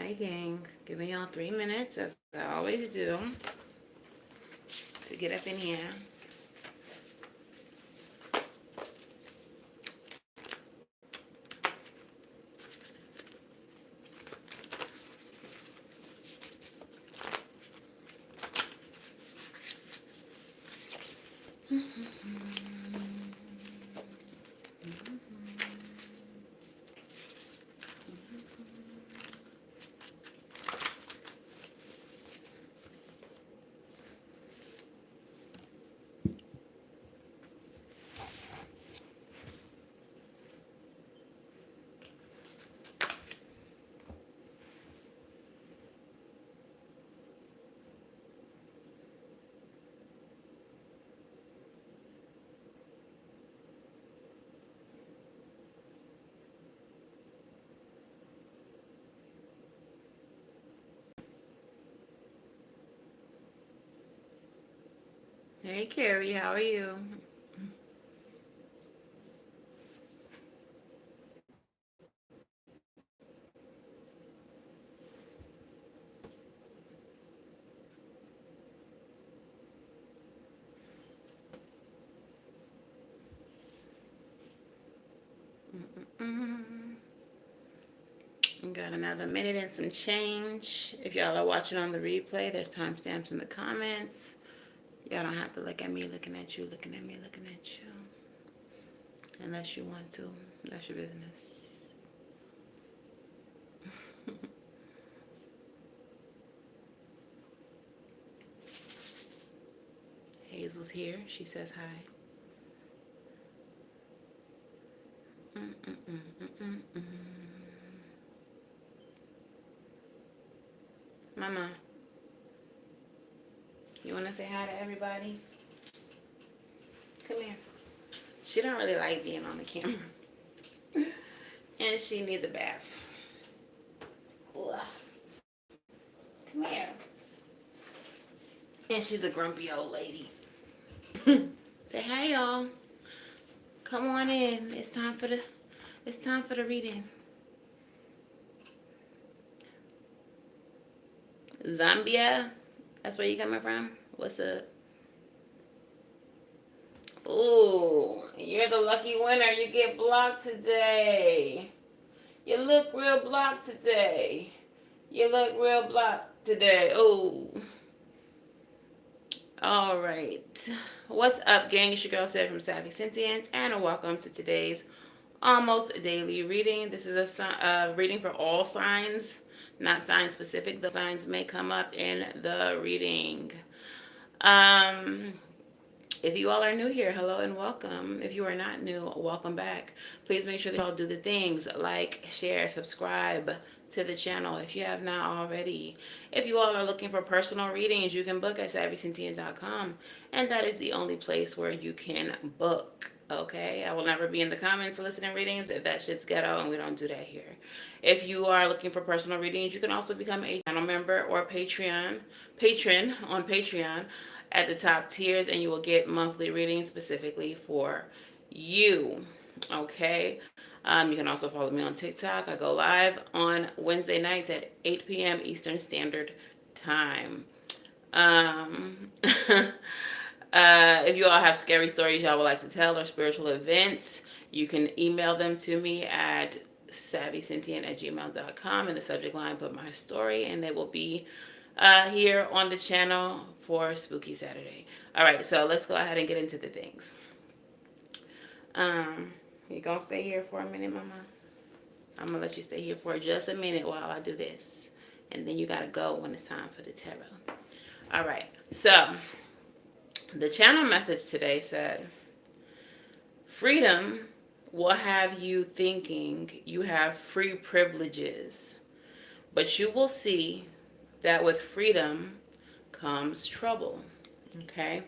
Hi, gang. Giving y'all 3 minutes, as I always do, to get up in here. Hey, Carrie, how are you? Mm. Got another minute and some change. If y'all are watching on the replay, there's timestamps in the comments. Y'all don't have to look at me looking at you, looking at me looking at you. Unless you want to. That's your business. Hazel's here. She says hi. Mm-mm-mm-mm-mm-mm. Mama, you want to say hi to everybody? Come here. She don't really like being on the camera. And she needs a bath. Ugh. Come here. And she's a grumpy old lady. Say hi, y'all. Come on in. It's time for the reading. Zambia. That's where you coming from? What's up? Ooh, you're the lucky winner. You get blocked today. You look real blocked today. You look real blocked today. Ooh. All right. What's up, gang? It's your girl, Savy from Savy Sentience, and welcome to today's almost daily reading. This is a reading for all signs, not sign specific. The signs may come up in the reading. If you all are new here, hello and welcome. If you are not new, welcome back. Please make sure that y'all do the things like, share, subscribe to the channel if you have not already. If you all are looking for personal readings, you can book at SavySentient.com, and that is the only place where you can book. Okay, I will never be in the comments soliciting readings. That shit's ghetto, and we don't do that here. If you are looking for personal readings, you can also become a channel member or patron on Patreon at the top tiers, and you will get monthly readings specifically for you. Okay. You can also follow me on TikTok. I go live on Wednesday nights at 8 p.m. Eastern Standard Time. If you all have scary stories y'all would like to tell or spiritual events, you can email them to me at savvysentient@gmail.com. In the subject line, put my story, and they will be here on the channel for Spooky Saturday. All right, so let's go ahead and get into the things. You gonna stay here for a minute, Mama? I'm gonna let you stay here for just a minute while I do this, and then you gotta go when it's time for the tarot. All right, so the channel message today said, freedom will have you thinking you have free privileges, but you will see that with freedom comes trouble. Okay,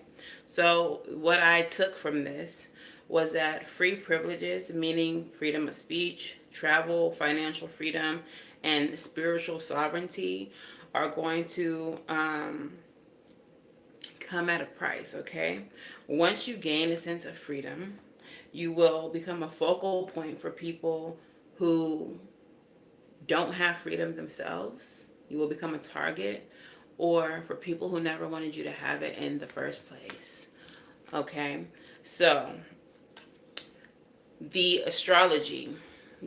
so what I took from this was that free privileges, meaning freedom of speech, travel, financial freedom, and spiritual sovereignty, are going to come at a price. Okay, once you gain a sense of freedom, you will become a focal point for people who don't have freedom themselves, you will become a target, or for people who never wanted you to have it in the first place. Okay, so the astrology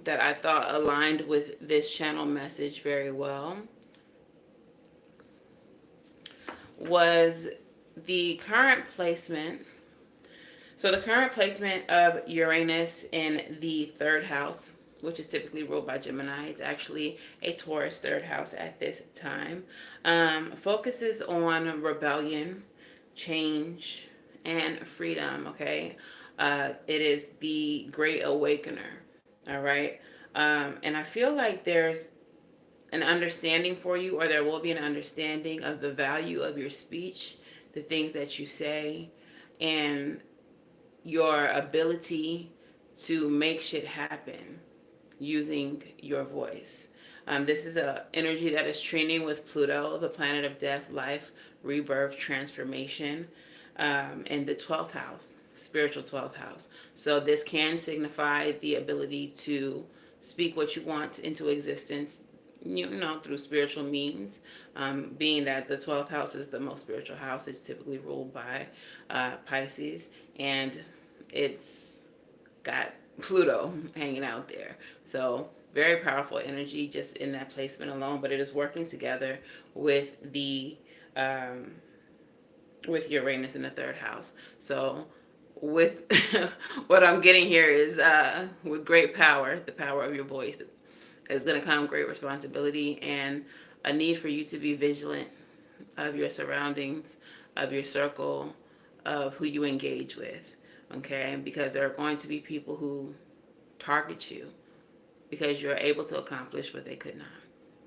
that I thought aligned with this channel message very well was the current placement. So the current placement of Uranus in the third house, which is typically ruled by Gemini, it's actually a Taurus third house at this time, focuses on rebellion, change, and freedom. Okay, it is the Great Awakener. All right, and I feel like there's an understanding for you, or there will be an understanding of the value of your speech, the things that you say, and your ability to make shit happen using your voice. This is a energy that is training with Pluto, the planet of death, life, rebirth, transformation, in the 12th house, spiritual 12th house. So this can signify the ability to speak what you want into existence, through spiritual means. Being that the 12th house is the most spiritual house, it's typically ruled by Pisces, and it's got Pluto hanging out there. So very powerful energy just in that placement alone, but it is working together with the with Uranus in the third house. So with what I'm getting here is with great power, the power of your voice is going to come great responsibility and a need for you to be vigilant of your surroundings, of your circle, of who you engage with. Okay, because there are going to be people who target you because you're able to accomplish what they could not.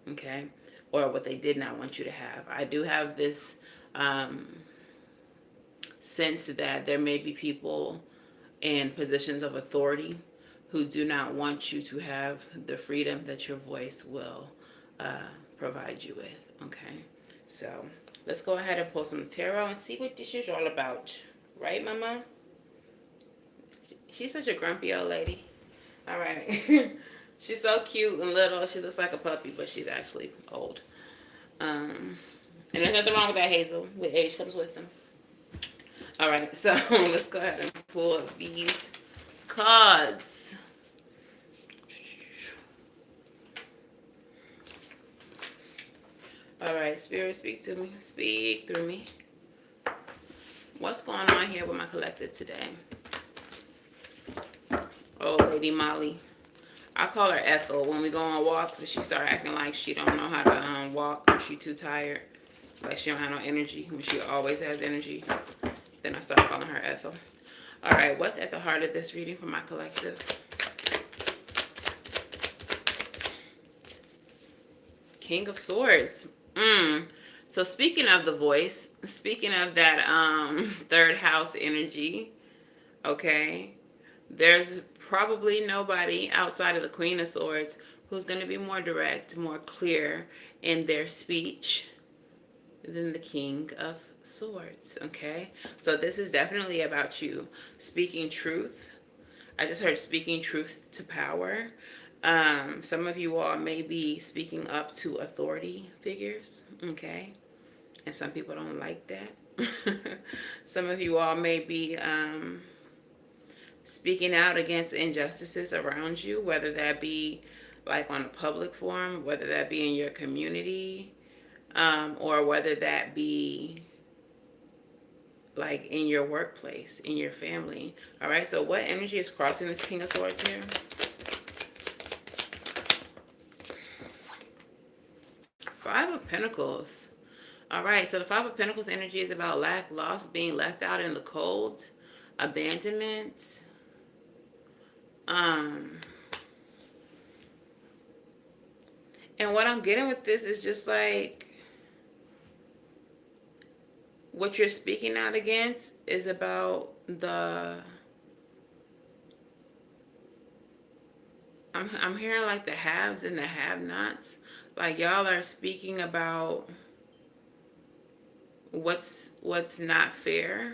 Okay, or what they did not want you to have. I do have this sense that there may be people in positions of authority who do not want you to have the freedom that your voice will provide you with. Okay, so let's go ahead and pull some tarot and see what this is all about. Right, Mama? She's such a grumpy old lady. All right. She's so cute and little. She looks like a puppy, but she's actually old. And there's nothing wrong with that, Hazel. With age comes wisdom. All right, so let's go ahead and pull these cards. All right, Spirit, speak to me. Speak through me. What's going on here with my collective today? Oh, Lady Molly. I call her Ethel when we go on walks and she start acting like she don't know how to walk or she too tired. Like she don't have no energy when she always has energy. Then I start calling her Ethel. All right, what's at the heart of this reading for my collective? King of Swords. So speaking of the voice, speaking of that third house energy, okay, there's probably nobody outside of the Queen of Swords who's going to be more direct, more clear in their speech than the King of Swords, okay? So this is definitely about you speaking truth. I just heard speaking truth to power. Some of you all may be speaking up to authority figures, okay? And some people don't like that. Some of you all may be speaking out against injustices around you, whether that be like on a public forum, whether that be in your community, or whether that be like in your workplace, in your family. All right, so what energy is crossing this King of Swords here? Five of Pentacles. All right, so the Five of Pentacles energy is about lack, loss, being left out in the cold, abandonment. And what I'm getting with this is just like what you're speaking out against is about I'm hearing like the haves and the have-nots. Like y'all are speaking about what's not fair.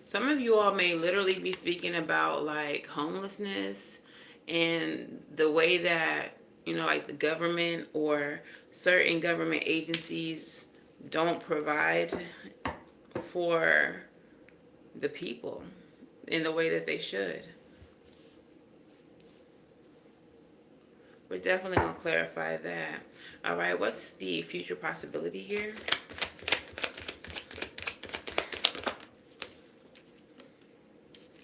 Some of you all may literally be speaking about like homelessness And the way that, like the government or certain government agencies don't provide for the people in the way that they should. We're definitely going to clarify that. All right, what's the future possibility here?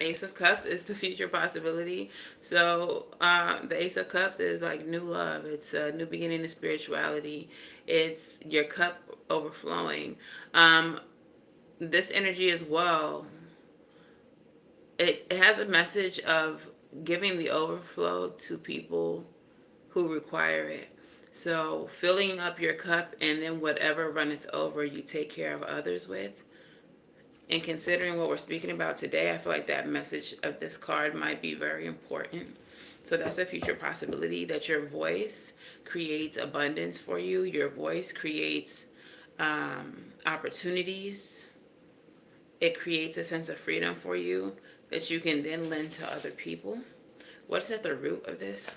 Ace of Cups is the future possibility. So the Ace of Cups is like new love. It's a new beginning of spirituality. It's your cup overflowing. This energy as well, it has a message of giving the overflow to people who require it. So filling up your cup, and then whatever runneth over, you take care of others with. And considering what we're speaking about today, I feel like that message of this card might be very important. So that's a future possibility, that your voice creates abundance for you. Your voice creates opportunities. It creates a sense of freedom for you that you can then lend to other people. What's at the root of this?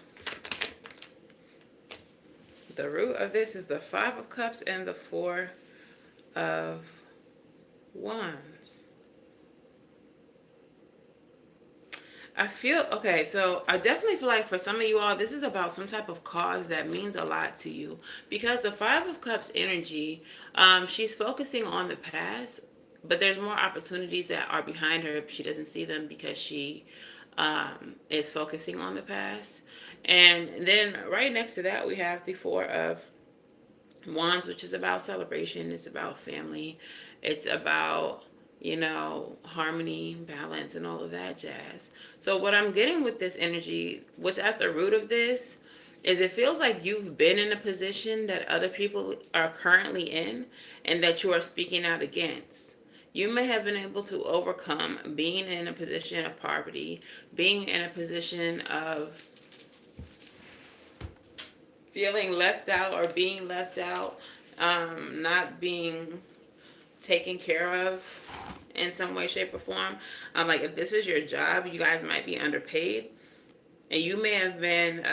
The root of this is the Five of Cups and the Four of Wands. I feel, okay, so I definitely feel like for some of you all, this is about some type of cause that means a lot to you. Because the Five of Cups energy, she's focusing on the past, but there's more opportunities that are behind her. She doesn't see them because she is focusing on the past. And then right next to that, we have the Four of Wands, which is about celebration. It's about family. It's about, harmony, balance, and all of that jazz. So what I'm getting with this energy, what's at the root of this, is it feels like you've been in a position that other people are currently in and that you are speaking out against. You may have been able to overcome being in a position of poverty, being in a position of feeling left out or being left out, not being taken care of in some way, shape, or form. Like if this is your job, you guys might be underpaid, and you may have been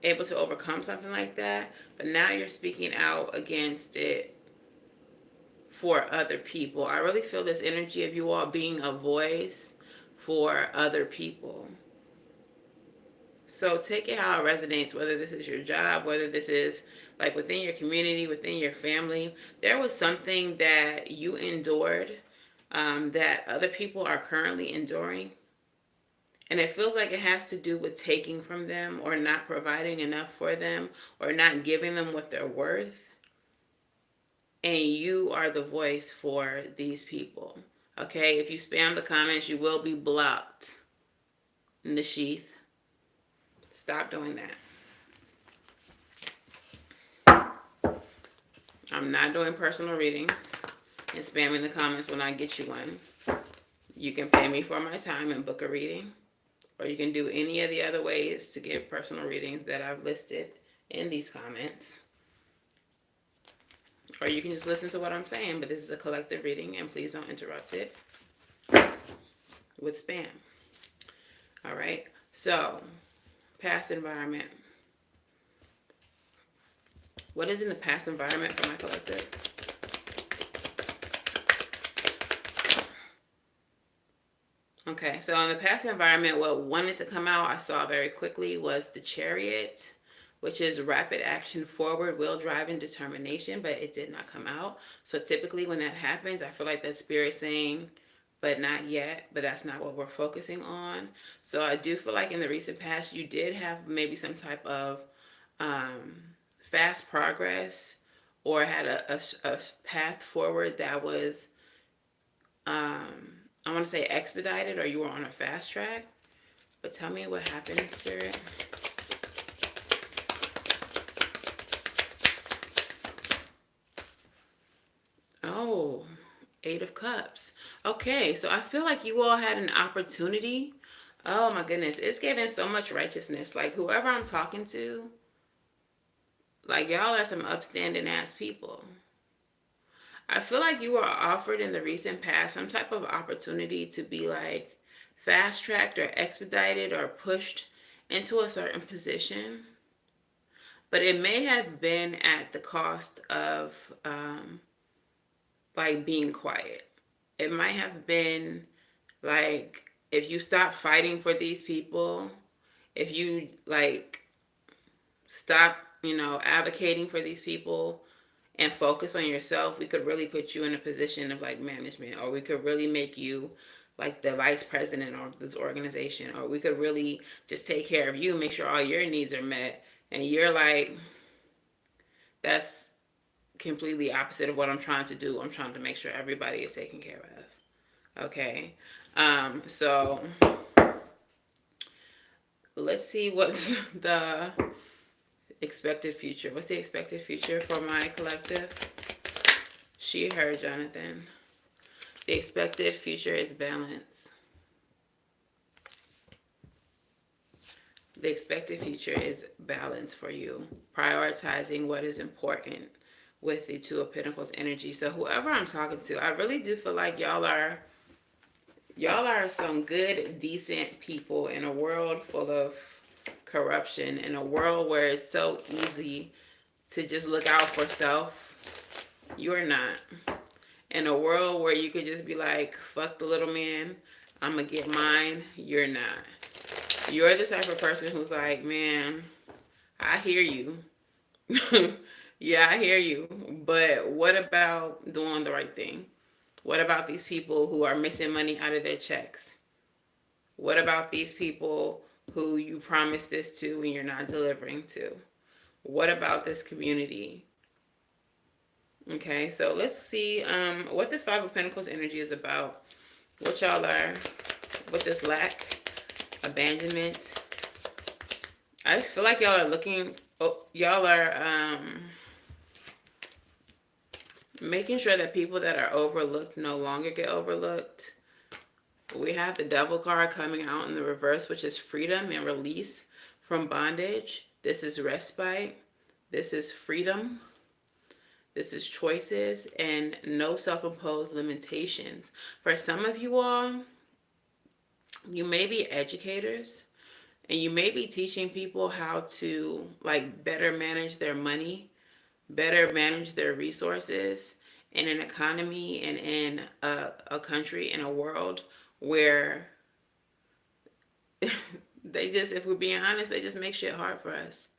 able to overcome something like that, but now you're speaking out against it for other people. I really feel this energy of you all being a voice for other people. So take it how it resonates, whether this is your job, whether this is like within your community, within your family. There was something that you endured that other people are currently enduring. And it feels like it has to do with taking from them or not providing enough for them or not giving them what they're worth. And you are the voice for these people. Okay, if you spam the comments, you will be blocked in the sheath. Stop doing that. I'm not doing personal readings, and spamming the comments when I get you one. You can pay me for my time and book a reading, or you can do any of the other ways to get personal readings that I've listed in these comments. Or you can just listen to what I'm saying, but this is a collective reading, and please don't interrupt it with spam. All right, so past environment. What is in the past environment for my collective? Okay, so in the past environment, what wanted to come out, I saw very quickly, was the Chariot, which is rapid action forward, will drive, and determination, but it did not come out. So typically when that happens, I feel like that spirit saying, but not yet, but that's not what we're focusing on. So I do feel like in the recent past, you did have maybe some type of fast progress, or had a path forward that was, I want to say expedited, or you were on a fast track. But tell me what happened, Spirit. Oh, Eight of Cups. Okay, so I feel like you all had an opportunity. Oh my goodness, it's giving so much righteousness. Like whoever I'm talking to, like y'all are some upstanding ass people. I feel like you were offered in the recent past some type of opportunity to be like fast tracked or expedited or pushed into a certain position, but it may have been at the cost of like being quiet. It might have been like if you stop fighting for these people, if you like stop, advocating for these people and focus on yourself, we could really put you in a position of like management, or we could really make you like the vice president of this organization, or we could really just take care of you, make sure all your needs are met. And you're like, that's completely opposite of what I'm trying to do. I'm trying to make sure everybody is taken care of. Okay. So let's see what's the expected future. What's the expected future for my collective? She, her, Jonathan. The expected future is balance. The expected future is balance for you. Prioritizing what is important with the Two of Pentacles energy. So whoever I'm talking to, I really do feel like y'all are some good, decent people in a world full of corruption, in a world where it's so easy to just look out for self. You're not. In a world where you could just be like, fuck the little man, I'm gonna get mine. You're not. You're the type of person who's like, man, I hear you. Yeah, I hear you. But what about doing the right thing? What about these people who are missing money out of their checks? What about these people who you promised this to and you're not delivering to? What about this community? Okay, so let's see what this Five of Pentacles energy is about. What y'all are with this lack, abandonment. I just feel like y'all are looking, y'all are making sure that people that are overlooked no longer get overlooked. We have the Devil card coming out in the reverse, which is freedom and release from bondage. This is respite. This is freedom. This is choices and no self-imposed limitations. For some of you all, you may be educators and you may be teaching people how to like better manage their money, better manage their resources in an economy and in a country, in a world where they just, if we're being honest, they just make shit hard for us.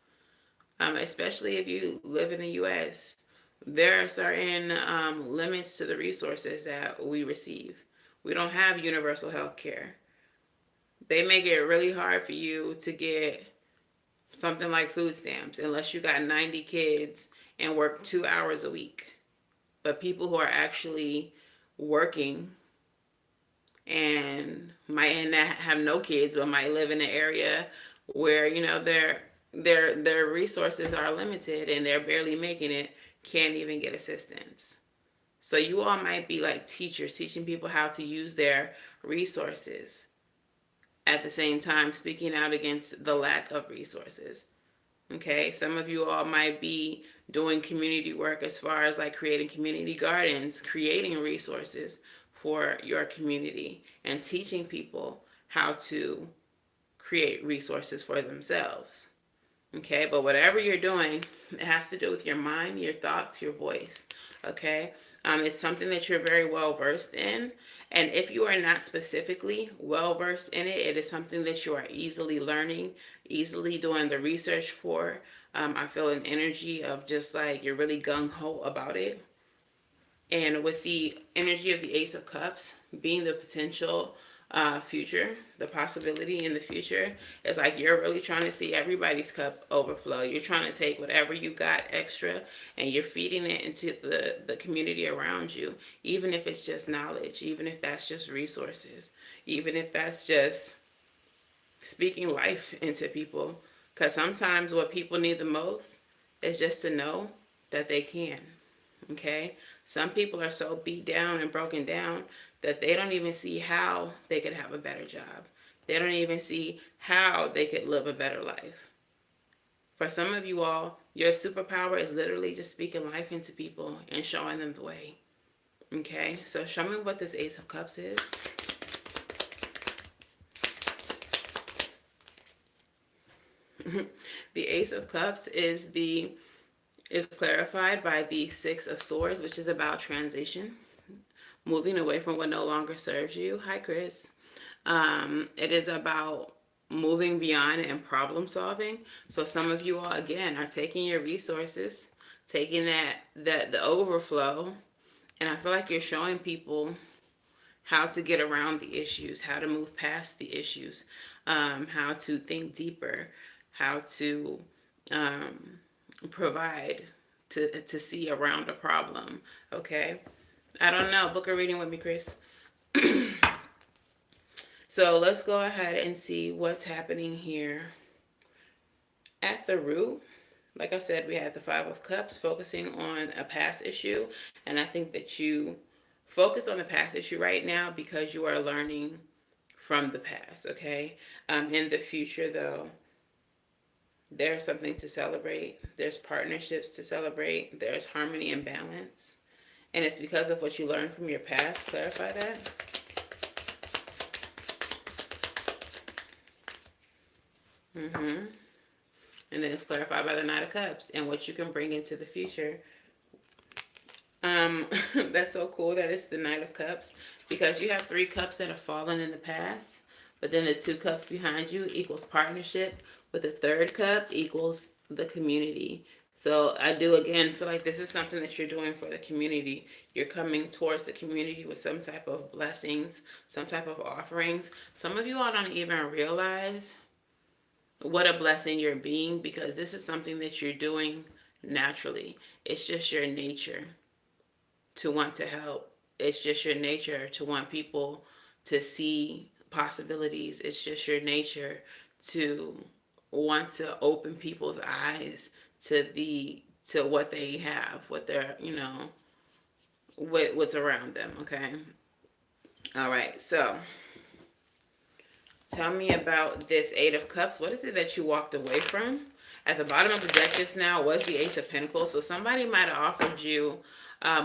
Especially if you live in the U.S., there are certain limits to the resources that we receive. We don't have universal health care. They make it really hard for you to get something like food stamps unless you got 90 kids and work 2 hours a week. But people who are actually working and might not have no kids but might live in an area where, their resources are limited and they're barely making it, can't even get assistance. So you all might be like teachers, teaching people how to use their resources, at the same time speaking out against the lack of resources. Okay, some of you all might be doing community work as far as like creating community gardens, creating resources for your community and teaching people how to create resources for themselves. Okay, but whatever you're doing, it has to do with your mind, your thoughts, your voice. Okay, it's something that you're very well versed in. And if you are not specifically well versed in it, it is something that you are easily learning, easily doing the research for. I feel an energy of just like you're really gung-ho about it. And with the energy of the Ace of Cups being the potential future, the possibility in the future, it's like you're really trying to see everybody's cup overflow. You're trying to take whatever you got extra and you're feeding it into the community around you, even if it's just knowledge, even if that's just resources, even if that's just speaking life into people. Because sometimes what people need the most is just to know that they can. Okay? Some people are so beat down and broken down that they don't even see how they could have a better job. They don't even see how they could live a better life. For some of you all, your superpower is literally just speaking life into people and showing them the way. Okay? So show me what this Ace of Cups is. The Ace of Cups is clarified by the Six of Swords, which is about transition, moving away from what no longer serves you. Hi, Chris. It is about moving beyond and problem solving. So some of you all, again, are taking your resources, taking the overflow, and I feel like you're showing people how to get around the issues, how to move past the issues, how to think deeper, how to provide to see around a problem. Okay, I don't know. Book a reading with me, Chris. So let's go ahead and see what's happening here. At the root, like I said, we have the Five of Cups focusing on a past issue. And I think that you focus on the past issue right now because you are learning from the past, okay? In the future, though, there's something to celebrate. There's partnerships to celebrate. There's harmony and balance. And it's because of what you learned from your past. Clarify that. And then it's clarified by the Knight of Cups and what you can bring into the future. That's so cool that it's the Knight of Cups, because you have 3 cups that have fallen in the past, but then the 2 cups behind you equals partnership, with the 3rd cup equals the community. So I do, again, feel like this is something that you're doing for the community. You're coming towards the community with some type of blessings, some type of offerings. Some of you all don't even realize what a blessing you're being, because this is something that you're doing naturally. It's just your nature to want to help. It's just your nature to want people to see possibilities. It's just your nature to want to open people's eyes to what they have, what they're, what's around them, okay? All right, so tell me about this 8 of Cups. What is it that you walked away from? At the bottom of the deck just now was the Ace of Pentacles. So somebody might have offered you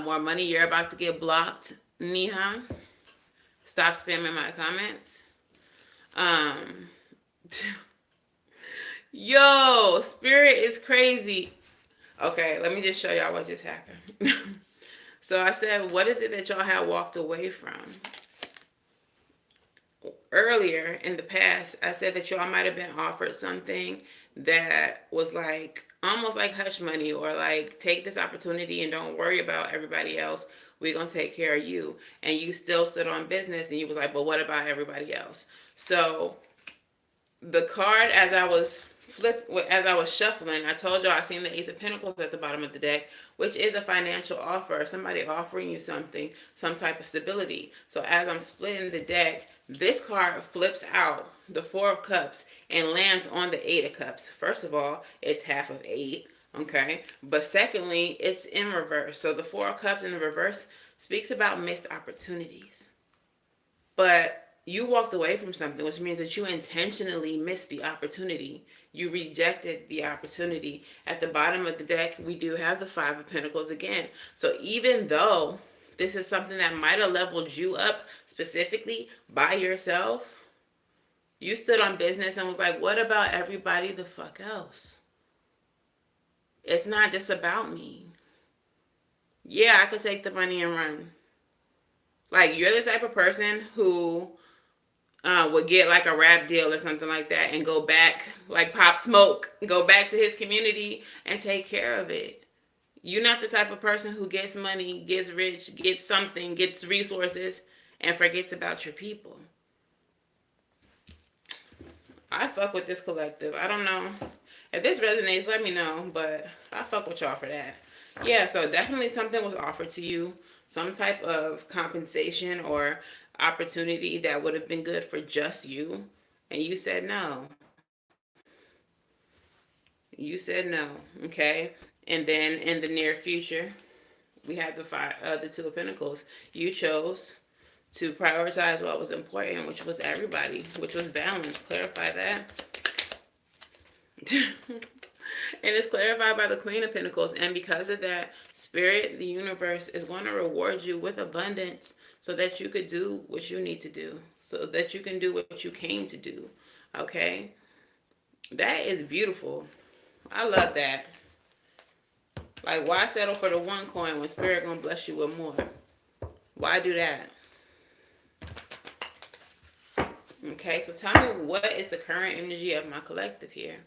more money. You're about to get blocked, Niha. Stop spamming my comments. Yo, Spirit is crazy. Okay, let me just show y'all what just happened. So I said, what is it that y'all had walked away from? Earlier in the past, I said that y'all might have been offered something that was like almost like hush money, or like, take this opportunity and don't worry about everybody else. We're going to take care of you. And you still stood on business, and you was like, but what about everybody else? So the card, as I was shuffling, I told y'all I seen the Ace of Pentacles at the bottom of the deck, which is a financial offer, somebody offering you something, some type of stability. So as I'm splitting the deck, this card flips out, the 4 of Cups, and lands on the 8 of Cups. First of all, it's half of 8, okay? But secondly, it's in reverse. So the 4 of Cups in the reverse speaks about missed opportunities. But you walked away from something, which means that you intentionally missed the opportunity. You rejected the opportunity. At the bottom of the deck, we do have the 5 of Pentacles again. So even though this is something that might have leveled you up specifically by yourself, you stood on business and was like, what about everybody the fuck else? It's not just about me. Yeah, I could take the money and run. Like, you're the type of person who would get like a rap deal or something like that and go back, like Pop Smoke, go back to his community and take care of it. You're not the type of person who gets money, gets rich, gets something, gets resources, and forgets about your people. I fuck with this collective. I don't know. If this resonates, let me know, but I fuck with y'all for that. Yeah, so definitely something was offered to you, some type of compensation or opportunity that would have been good for just you, and you said no. You said no, okay? And then in the near future, we have the 2 of Pentacles. You chose to prioritize what was important, which was everybody, which was balance. Clarify that. And it's clarified by the Queen of Pentacles. And because of that, Spirit, the universe, is going to reward you with abundance so that you could do what you need to do, so that you can do what you came to do, okay? That is beautiful. I love that. Like, why settle for the one coin when Spirit gonna bless you with more? Why do that? Okay, so tell me, what is the current energy of my collective here?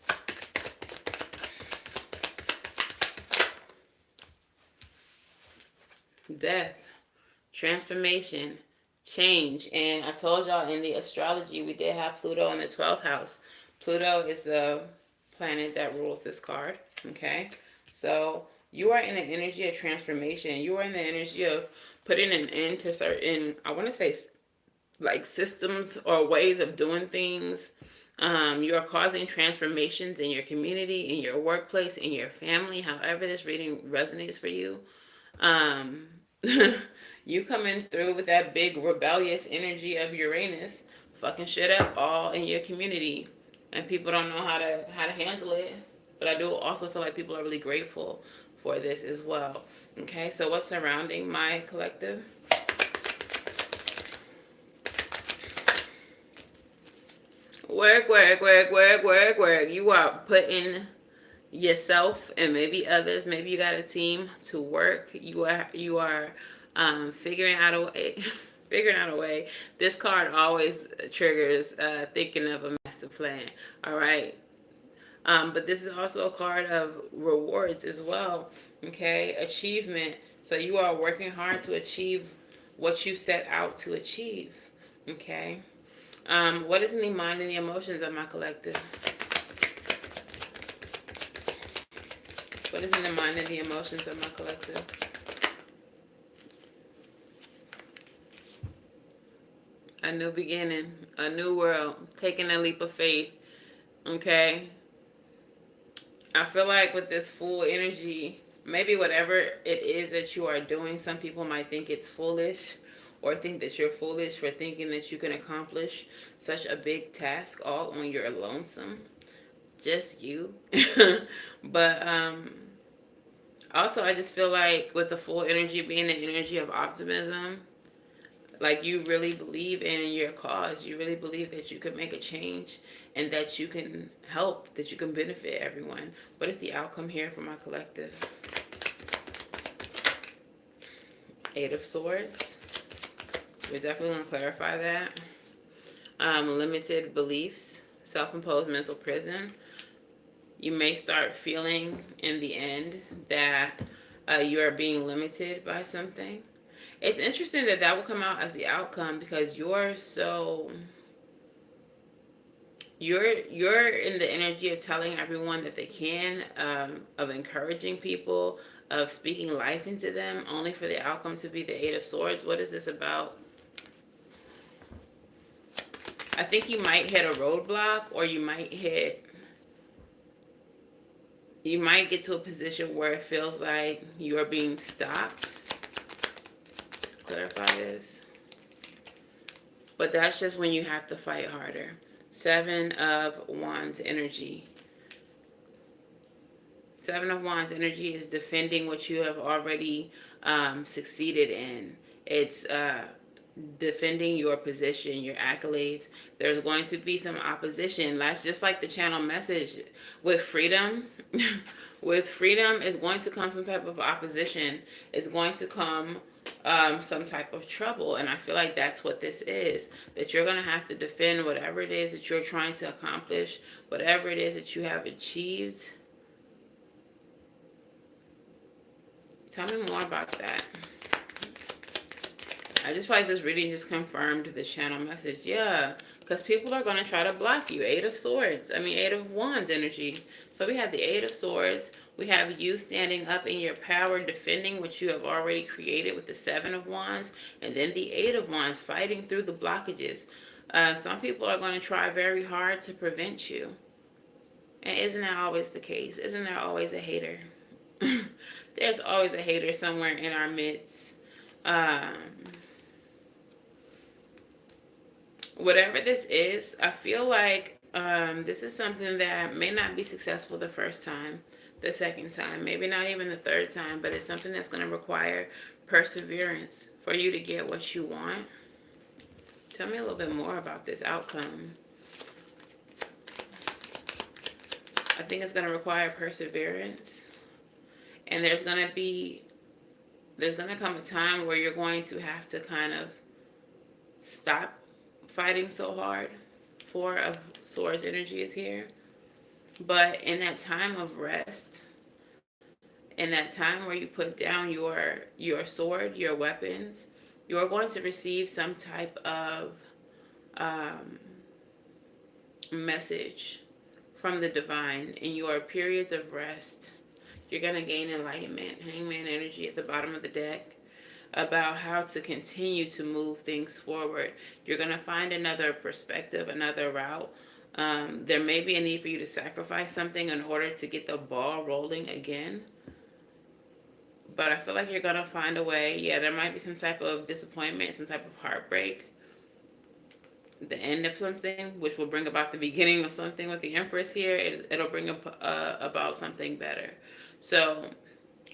Death, transformation, change. And I told y'all in the astrology, we did have Pluto in the 12th house. Pluto is the planet that rules this card. Okay, so you are in the energy of transformation. You are in the energy of putting an end to certain, I want to say, like systems or ways of doing things. You are causing transformations in your community, in your workplace, in your family, however this reading resonates for you. Um, you coming through with that big rebellious energy of Uranus, fucking shit up all in your community, and people don't know how to handle it. But I do also feel like people are really grateful for this as well. Okay, so what's surrounding my collective? Work, work, work, work, work, work. You are putting yourself and maybe others, maybe you got a team to work. You are figuring out a way. Figuring out a way. This card always triggers thinking of a master plan. All right. But this is also a card of rewards as well. Okay, achievement. So you are working hard to achieve what you set out to achieve. Okay. What is in the mind and the emotions of my collective? What is in the mind and the emotions of my collective? A new beginning, a new world, taking a leap of faith. Okay. I feel like with this full energy, maybe whatever it is that you are doing, some people might think it's foolish or think that you're foolish for thinking that you can accomplish such a big task all on your lonesome. Just you. But also, I just feel like with the full energy being the energy of optimism, like you really believe in your cause. You really believe that you can make a change and that you can help, that you can benefit everyone. What is the outcome here for my collective? Eight of Swords. We're definitely going to clarify that. Limited beliefs, self-imposed mental prison. You may start feeling in the end that you are being limited by something. It's interesting that that will come out as the outcome because you're in the energy of telling everyone that they can, of encouraging people, of speaking life into them, only for the outcome to be the Eight of Swords. What is this about? I think you might hit a roadblock, or you might get to a position where it feels like you are being stopped. Clarify this. But that's just when you have to fight harder. Seven of Wands energy. Seven of Wands energy is defending what you have already succeeded in. It's defending your position, your accolades. There's going to be some opposition. That's just like the channel message with freedom. With freedom is going to come some type of opposition. It's going to come some type of trouble. And I feel like that's what this is. That you're going to have to defend whatever it is that you're trying to accomplish, whatever it is that you have achieved. Tell me more about that. I just feel like this reading just confirmed the channel message. Yeah, because people are going to try to block you. Eight of Swords. Eight of Wands energy. So we have the Eight of Swords. We have you standing up in your power, defending what you have already created with the Seven of Wands. And then the Eight of Wands, fighting through the blockages. Some people are going to try very hard to prevent you. And isn't that always the case? Isn't there always a hater? There's always a hater somewhere in our midst. Whatever this is, I feel like this is something that may not be successful the first time, the second time, maybe not even the third time, but it's something that's going to require perseverance for you to get what you want. Tell me a little bit more about this outcome. I think it's going to require perseverance. And there's going to come a time where you're going to have to kind of stop fighting so hard. Four of Swords energy is here. But in that time of rest, in that time where you put down your sword, your weapons, you're going to receive some type of message from the divine. In your periods of rest, you're going to gain enlightenment. Hangman energy at the bottom of the deck about how to continue to move things forward. You're going to find another perspective, another route. There may be a need for you to sacrifice something in order to get the ball rolling again. But I feel like you're going to find a way. Yeah, there might be some type of disappointment, some type of heartbreak. The end of something, which will bring about the beginning of something with the Empress here. It'll bring about something better. So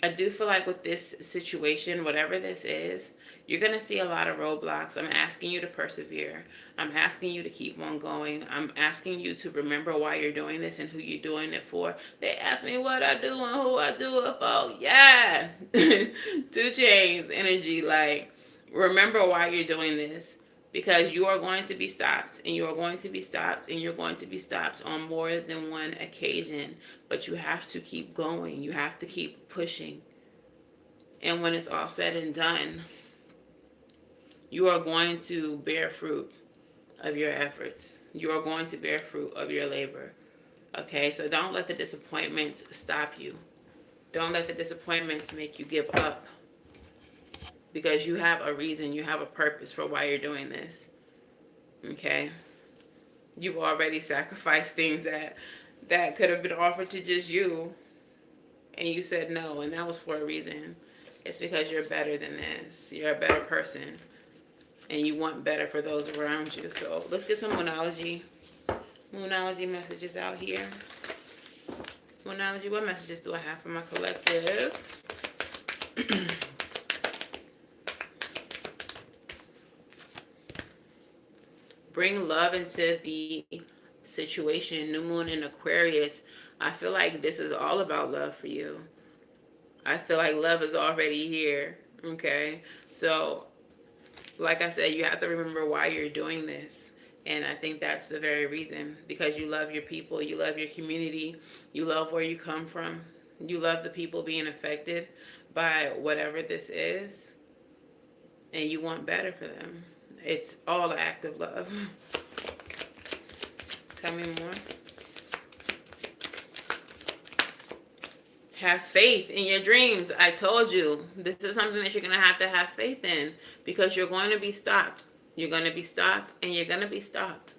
I do feel like with this situation, whatever this is, you're going to see a lot of roadblocks. I'm asking you to persevere. I'm asking you to keep on going. I'm asking you to remember why you're doing this and who you're doing it for. They ask me what I do and who I do it for. Yeah. 2 Chainz energy. Like, remember why you're doing this. Because you are going to be stopped, and you are going to be stopped, and you're going to be stopped on more than one occasion. But you have to keep going. You have to keep pushing. And when it's all said and done, you are going to bear fruit of your efforts. You are going to bear fruit of your labor. Okay, so don't let the disappointments stop you. Don't let the disappointments make you give up. Because you have a reason, you have a purpose for why you're doing this. Okay? You've already sacrificed things that could have been offered to just you. And you said no, and that was for a reason. It's because you're better than this. You're a better person. And you want better for those around you. So let's get some Moonology. Moonology messages out here. Moonology, what messages do I have for my collective? Bring love into the situation. New moon in Aquarius. I feel like this is all about love for you. I feel like love is already here. Okay? So, like I said, you have to remember why you're doing this. And I think that's the very reason. Because you love your people. You love your community. You love where you come from. You love the people being affected by whatever this is. And you want better for them. It's all an act of love. Tell me more. Have faith in your dreams. I told you. This is something that you're going to have faith in. Because you're going to be stopped. You're going to be stopped. And you're going to be stopped.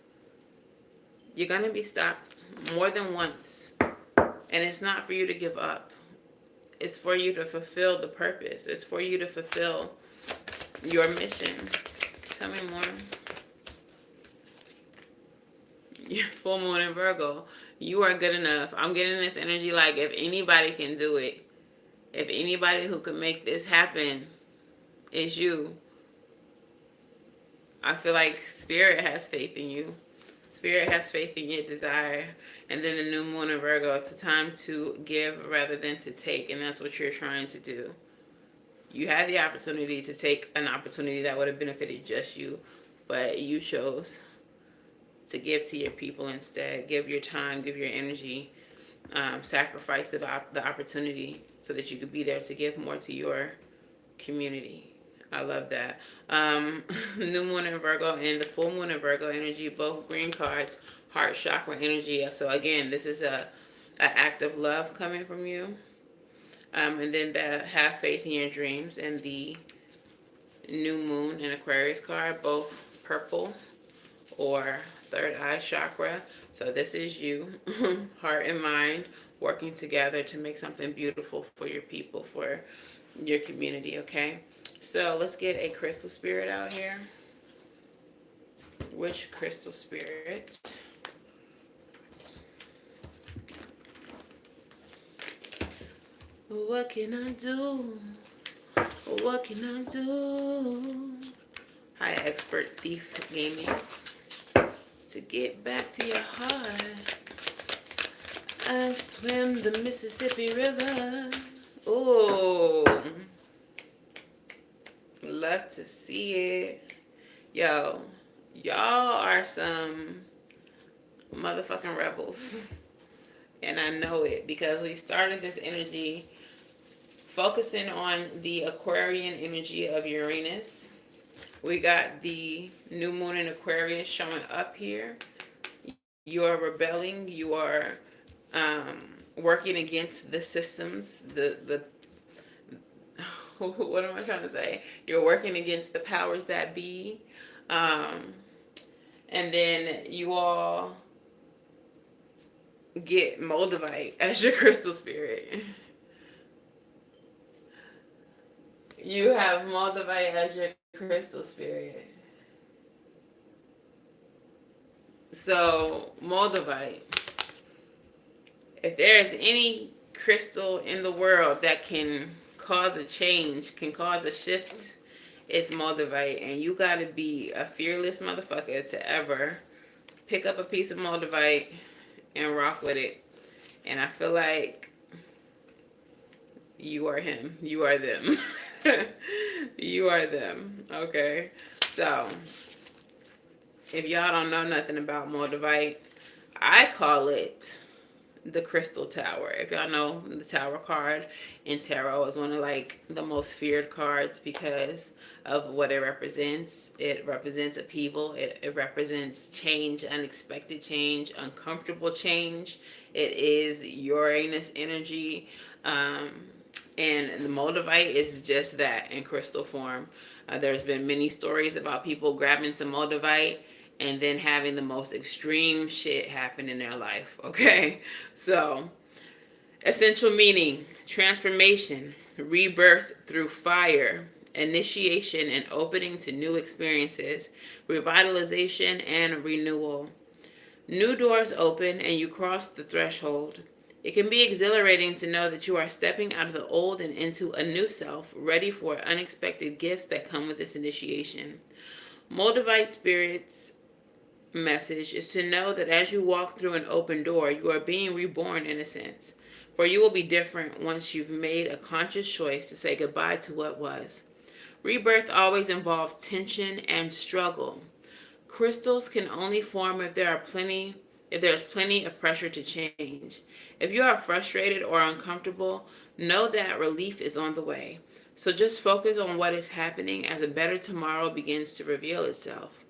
You're going to be stopped more than once. And it's not for you to give up. It's for you to fulfill the purpose. It's for you to fulfill your mission. Tell me more. Full moon in Virgo. You are good enough. I'm getting this energy like if anybody can do it, if anybody who can make this happen, it's you. I feel like Spirit has faith in you. Spirit has faith in your desire. And then the new moon in Virgo, it's a time to give rather than to take. And that's what you're trying to do. You had the opportunity to take an opportunity that would have benefited just you, but you chose to give to your people instead. Give your time, give your energy, sacrifice the opportunity so that you could be there to give more to your community. I love that. New moon in Virgo and the full moon in Virgo energy, both green cards, heart chakra energy. So again, this is an act of love coming from you. And then the have faith in your dreams and the new moon and Aquarius card, both purple or third eye chakra. So this is you, heart and mind, working together to make something beautiful for your people, for your community, okay? So let's get a crystal spirit out here. Which crystal spirit? What can I do? What can I do? Hi, Expert Thief Gaming. To get back to your heart. I swim the Mississippi River. Ooh. Love to see it. Yo, y'all are some motherfucking rebels. And I know it because we started this energy focusing on the Aquarian energy of Uranus. We got the new moon in Aquarius showing up here. You are rebelling. You are working against the systems, the what am I trying to say? You're working against the powers that be. And then you all get Moldavite as your crystal spirit. You have Moldavite as your crystal spirit. So, Moldavite, if there is any crystal in the world that can cause a change, can cause a shift, it's Moldavite. And you gotta be a fearless motherfucker to ever pick up a piece of Moldavite and rock with it. And I feel like you are him. You are them. You are them. Okay. So, if y'all don't know nothing about Moldavite, I call it the Crystal Tower. If y'all know, the Tower card in tarot is one of like the most feared cards because of what it represents. It represents upheaval. It represents change, unexpected change, uncomfortable change. It is Uranus energy. And the Moldavite is just that in crystal form. There's been many stories about people grabbing some Moldavite and then having the most extreme shit happen in their life. Okay, so essential meaning: transformation, rebirth through fire, initiation and opening to new experiences, revitalization and renewal. New doors open and you cross the threshold. It can be exhilarating to know that you are stepping out of the old and into a new self, ready for unexpected gifts that come with this initiation. Moldavite Spirit's message is to know that as you walk through an open door, you are being reborn in a sense. For you will be different once you've made a conscious choice to say goodbye to what was. Rebirth always involves tension and struggle. Crystals can only form if there's plenty of pressure to change. If you are frustrated or uncomfortable, know that relief is on the way. So just focus on what is happening as a better tomorrow begins to reveal itself.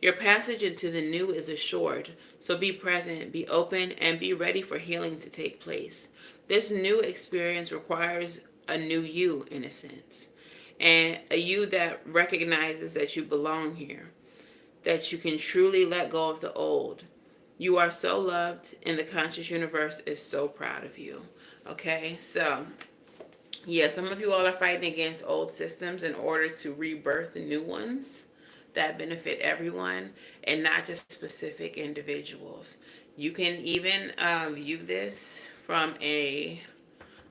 Your passage into the new is assured, so be present, be open, and be ready for healing to take place. This new experience requires a new you, in a sense, and a you that recognizes that you belong here, that you can truly let go of the old. You are so loved, and the conscious universe is so proud of you. Okay, so yeah, some of you all are fighting against old systems in order to rebirth new ones that benefit everyone and not just specific individuals. You can even view this from a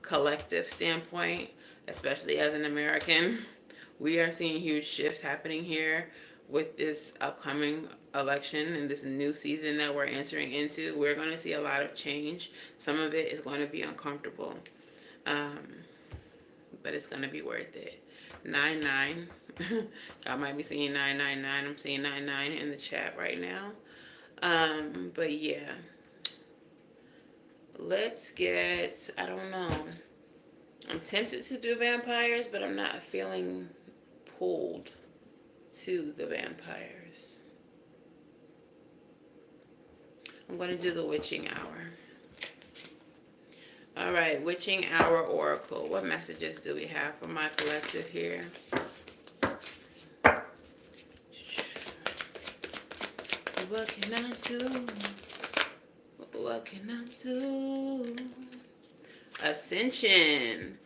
collective standpoint, especially as an American. We are seeing huge shifts happening here with this upcoming election and this new season that we're entering into. We're going to see a lot of change. Some of it is going to be uncomfortable, but it's going to be worth it. 9-9. Y'all might be seeing 999. I'm seeing 99 in the chat right now. But yeah, let's get, I don't know. I'm tempted to do vampires, but I'm not feeling pulled to the vampires. I'm going to do the witching hour. All right, witching hour oracle. What messages do we have for my collective here? What can I do? What can I do? Ascension.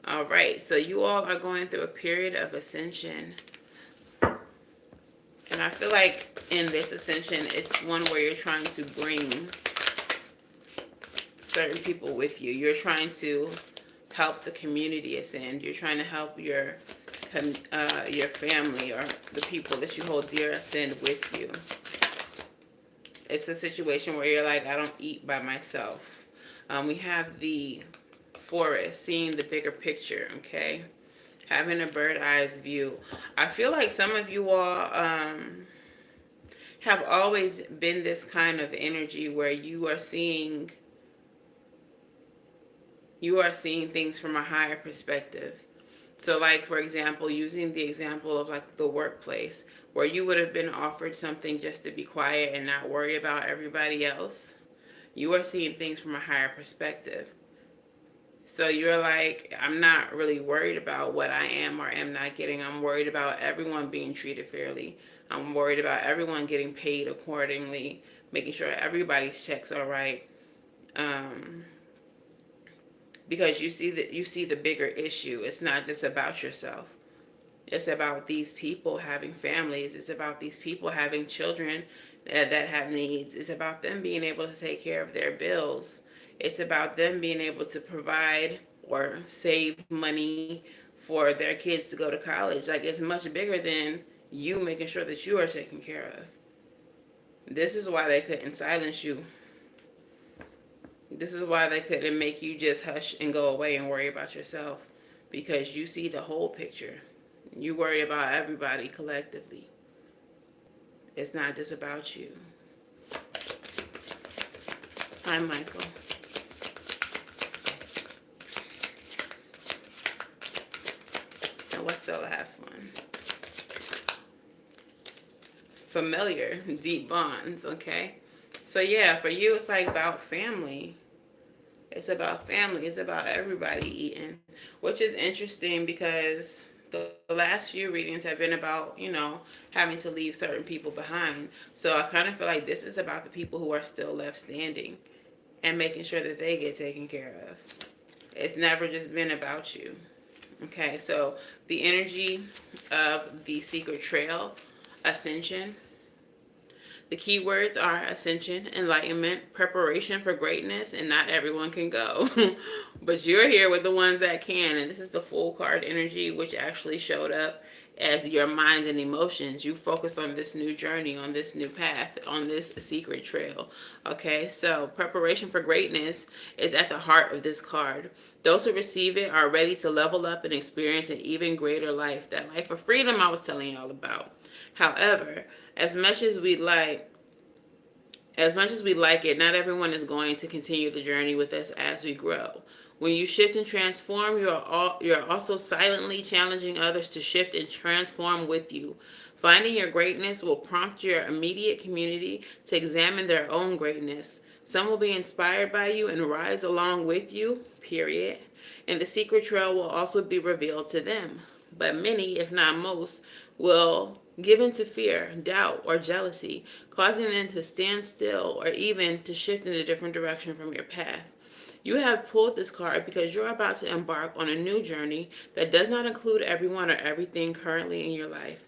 All right, so you all are going through a period of ascension. And I feel like in this ascension, it's one where you're trying to bring certain people with you. You're trying to help the community ascend. You're trying to help your family or the people that you hold dear ascend with you. It's a situation where you're like, I don't eat by myself. We have the forest, seeing the bigger picture, okay? Having a bird eyes view. I feel like some of you all have always been this kind of energy where you are seeing things from a higher perspective. So, like, for example, using the example of like the workplace, where you would have been offered something just to be quiet and not worry about everybody else, you are seeing things from a higher perspective. So you're like, I'm not really worried about what I am or am not getting. I'm worried about everyone being treated fairly. I'm worried about everyone getting paid accordingly, making sure everybody's checks are right. Um, because you see the bigger issue. It's not just about yourself. It's about these people having families. It's about these people having children that have needs. It's about them being able to take care of their bills. It's about them being able to provide or save money for their kids to go to college. Like, it's much bigger than you making sure that you are taken care of. This is why they couldn't silence you. This is why they couldn't make you just hush and go away and worry about yourself. Because you see the whole picture. You worry about everybody collectively. It's not just about you. Hi, Michael. And what's the last one? Familiar, deep bonds, okay? So yeah, for you, it's like about family. It's about family. It's about everybody eating, which is interesting because the last few readings have been about, having to leave certain people behind. So I kind of feel like this is about the people who are still left standing and making sure that they get taken care of. It's never just been about you. Okay, so the energy of the secret trail, ascension. The keywords are ascension, enlightenment, preparation for greatness, and not everyone can go. But you're here with the ones that can, and this is the full card energy, which actually showed up as your mind and emotions. You focus on this new journey, on this new path, on this secret trail. Okay, so preparation for greatness is at the heart of this card. Those who receive it are ready to level up and experience an even greater life, that life of freedom I was telling y'all about. However, as much as we like it, not everyone is going to continue the journey with us as we grow. When you shift and transform, you're also silently challenging others to shift and transform with you. Finding your greatness will prompt your immediate community to examine their own greatness. Some will be inspired by you and rise along with you, period. And the secret trail will also be revealed to them. But many, if not most, will give in to fear, doubt, or jealousy, causing them to stand still or even to shift in a different direction from your path. You have pulled this card because you're about to embark on a new journey that does not include everyone or everything currently in your life.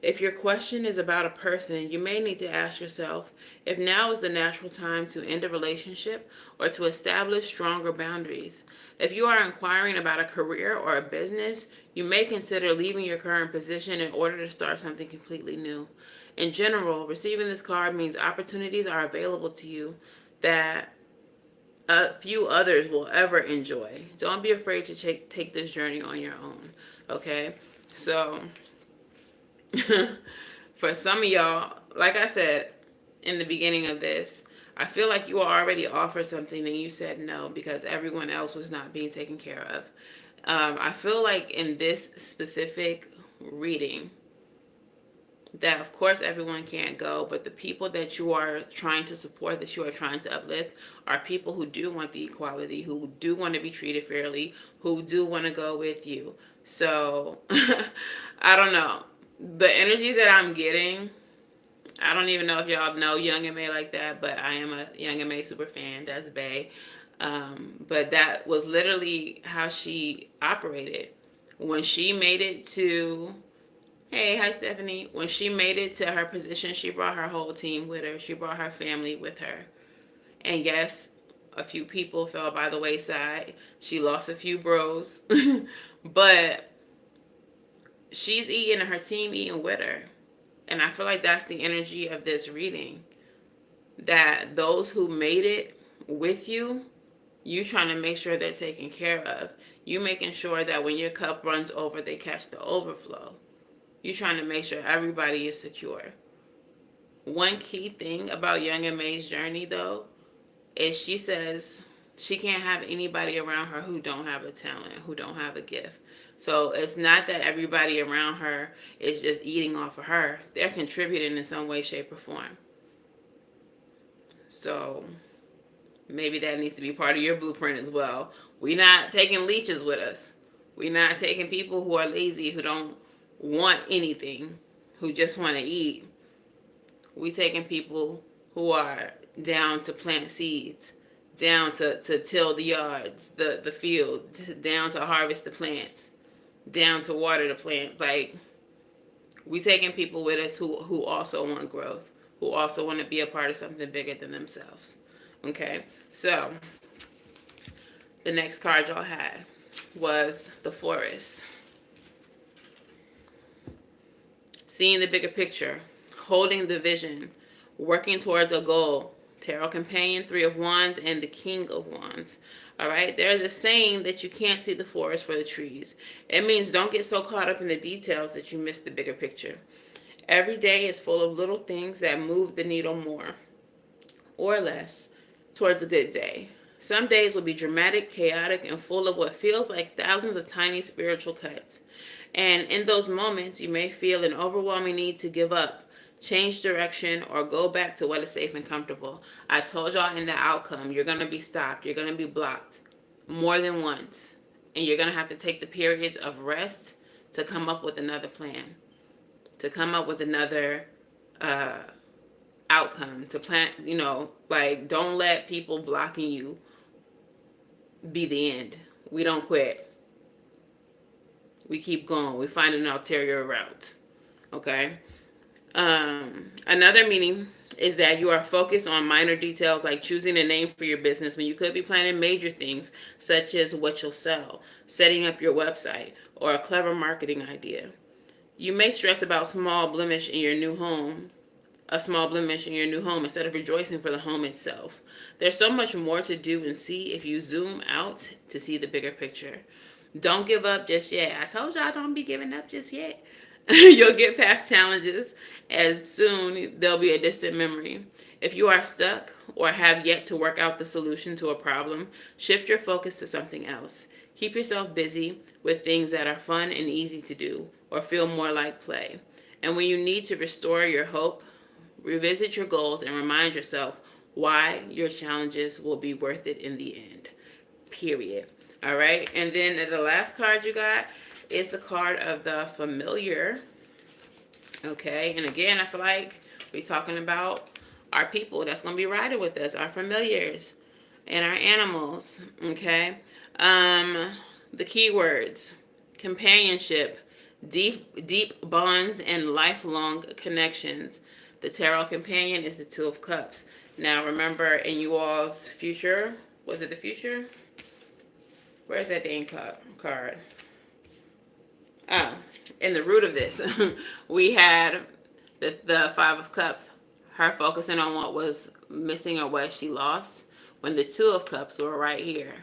If your question is about a person, you may need to ask yourself if now is the natural time to end a relationship or to establish stronger boundaries. If you are inquiring about a career or a business, you may consider leaving your current position in order to start something completely new. In general, receiving this card means opportunities are available to you that a few others will ever enjoy. Don't be afraid to take this journey on your own, okay? So for some of y'all, like I said in the beginning of this, I feel like you already offered something and you said no because everyone else was not being taken care of. I feel like in this specific reading, that of course everyone can't go, but the people that you are trying to support, that you are trying to uplift, are people who do want the equality, who do want to be treated fairly, who do want to go with you. So I don't know. The energy that I'm getting, I don't even know if y'all know Young and May like that, but I am a Young and May super fan. That's Bae. But that was literally how she operated. When she made it to, hey, hi Stephanie. When she made it to her position, she brought her whole team with her. She brought her family with her. And yes, a few people fell by the wayside. She lost a few bros. But she's eating and her team eating with her. And I feel like that's the energy of this reading. That those who made it with you You trying to make sure they're taken care of. You making sure that when your cup runs over, they catch the overflow. You trying to make sure everybody is secure. One key thing about Young and May's journey, though, is she says she can't have anybody around her who don't have a talent, who don't have a gift. So it's not that everybody around her is just eating off of her. They're contributing in some way, shape, or form. So maybe that needs to be part of your blueprint as well. We're not taking leeches with us. We're not taking people who are lazy, who don't want anything, who just want to eat. We taking people who are down to plant seeds, down to till the yards, the field, down to harvest the plants, down to water the plant. Like, we taking people with us who also want growth, who also want to be a part of something bigger than themselves. Okay, so the next card y'all had was the Forest. Seeing the bigger picture, holding the vision, working towards a goal. Tarot Companion, Three of Wands, and the King of Wands. All right, there's a saying that you can't see the forest for the trees. It means don't get so caught up in the details that you miss the bigger picture. Every day is full of little things that move the needle more or less towards a good day. Some days will be dramatic, chaotic, and full of what feels like thousands of tiny spiritual cuts. And in those moments, you may feel an overwhelming need to give up, change direction, or go back to what is safe and comfortable. I told y'all in the outcome, you're going to be stopped. You're going to be blocked more than once. And you're going to have to take the periods of rest to come up with another plan, to come up with another outcome, to plan, like, don't let people blocking you be the end. We don't quit. We keep going. We find an ulterior route. Okay? Another meaning is that you are focused on minor details like choosing a name for your business when you could be planning major things such as what you'll sell, setting up your website, or a clever marketing idea. You may stress about a small blemish in your new home instead of rejoicing for the home itself. There's so much more to do and see if you zoom out to see the bigger picture. Don't give up just yet. I told y'all don't be giving up just yet. You'll get past challenges, and soon they'll be a distant memory. If you are stuck or have yet to work out the solution to a problem, shift your focus to something else. Keep yourself busy with things that are fun and easy to do or feel more like play. And when you need to restore your hope, revisit your goals and remind yourself why your challenges will be worth it in the end. Period. All right. And then the last card you got is the card of the Familiar. Okay. And again, I feel like we're talking about our people that's going to be riding with us, our familiars and our animals. Okay. The keywords: companionship, deep bonds, and lifelong connections. The Tarot Companion is the Two of Cups. Now, remember, in you all's future, was it the future? Where's that dang card? Oh, in the root of this, we had the Five of Cups, her focusing on what was missing or what she lost, when the Two of Cups were right here.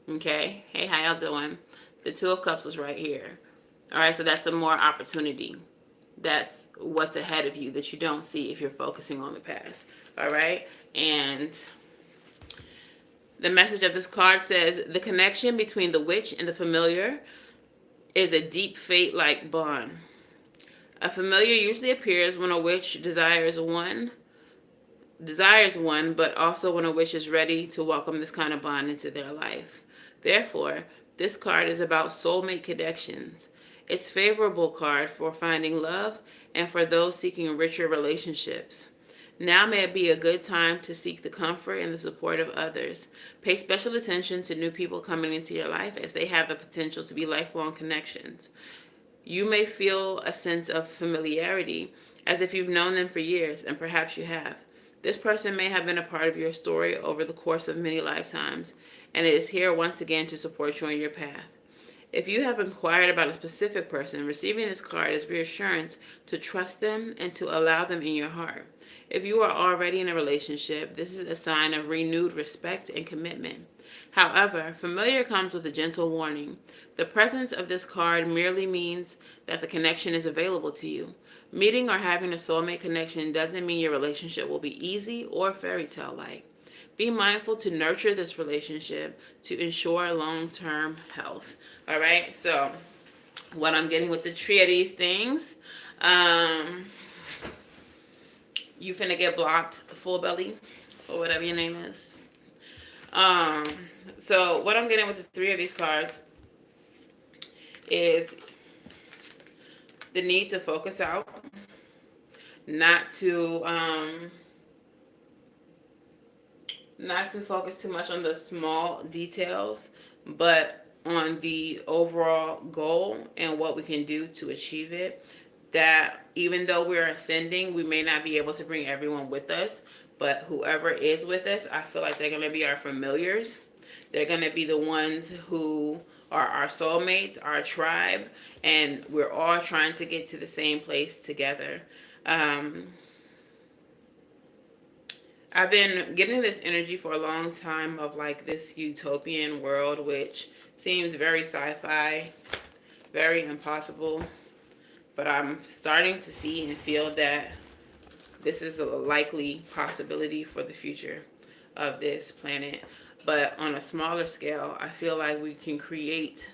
Okay? Hey, how y'all doing? The Two of Cups was right here. All right, so that's the more opportunity. That's what's ahead of you that you don't see if you're focusing on the past. All right? And the message of this card says, the connection between the witch and the familiar is a deep fate-like bond. A familiar usually appears when a witch desires one, but also when a witch is ready to welcome this kind of bond into their life. Therefore, this card is about soulmate connections. It's a favorable card for finding love and for those seeking richer relationships. Now may be a good time to seek the comfort and the support of others. Pay special attention to new people coming into your life as they have the potential to be lifelong connections. You may feel a sense of familiarity as if you've known them for years, and perhaps you have. This person may have been a part of your story over the course of many lifetimes, and it is here once again to support you on your path. If you have inquired about a specific person, receiving this card is reassurance to trust them and to allow them in your heart. If you are already in a relationship, this is a sign of renewed respect and commitment. However, familiar comes with a gentle warning. The presence of this card merely means that the connection is available to you. Meeting or having a soulmate connection doesn't mean your relationship will be easy or fairy tale like. Be mindful to nurture this relationship to ensure long-term health. All right, so what I'm getting with the three of these things, you finna get blocked, full belly, or whatever your name is. So what I'm getting with the three of these cards is the need to focus out, not to focus too much on the small details, but on the overall goal and what we can do to achieve it. That even though we're ascending, we may not be able to bring everyone with us, but whoever is with us, I feel like they're going to be our familiars. They're going to be the ones who are our soulmates, our tribe, and we're all trying to get to the same place together. I've been getting this energy for a long time of like this utopian world, which seems very sci-fi, very impossible. But I'm starting to see and feel that this is a likely possibility for the future of this planet. But on a smaller scale, I feel like we can create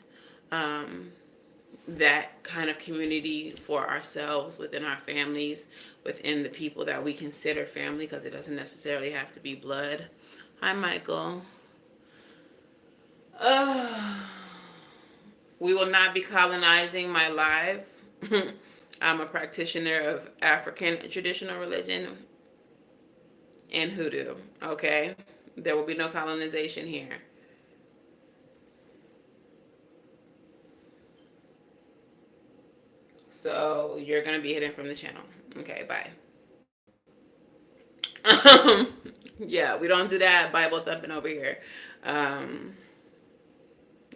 that kind of community for ourselves, within our families, within the people that we consider family, because it doesn't necessarily have to be blood. Hi, Michael. We will not be colonizing my live. I'm a practitioner of African traditional religion and hoodoo, okay? There will be no colonization here. So you're going to be hidden from the channel. Okay, bye. Yeah, we don't do that Bible thumping over here.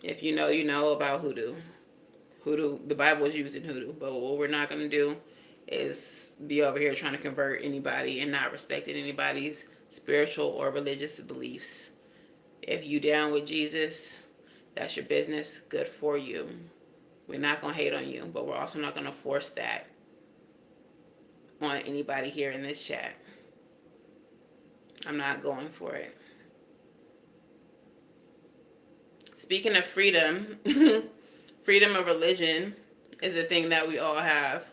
If you know, you know about hoodoo. Hoodoo, the Bible is used in hoodoo, but what we're not going to do is be over here trying to convert anybody and not respecting anybody's spiritual or religious beliefs. If you down with Jesus, that's your business. Good for you. We're not going to hate on you, but we're also not going to force that on anybody here in this chat. I'm not going for it. Speaking of freedom, freedom of religion is a thing that we all have.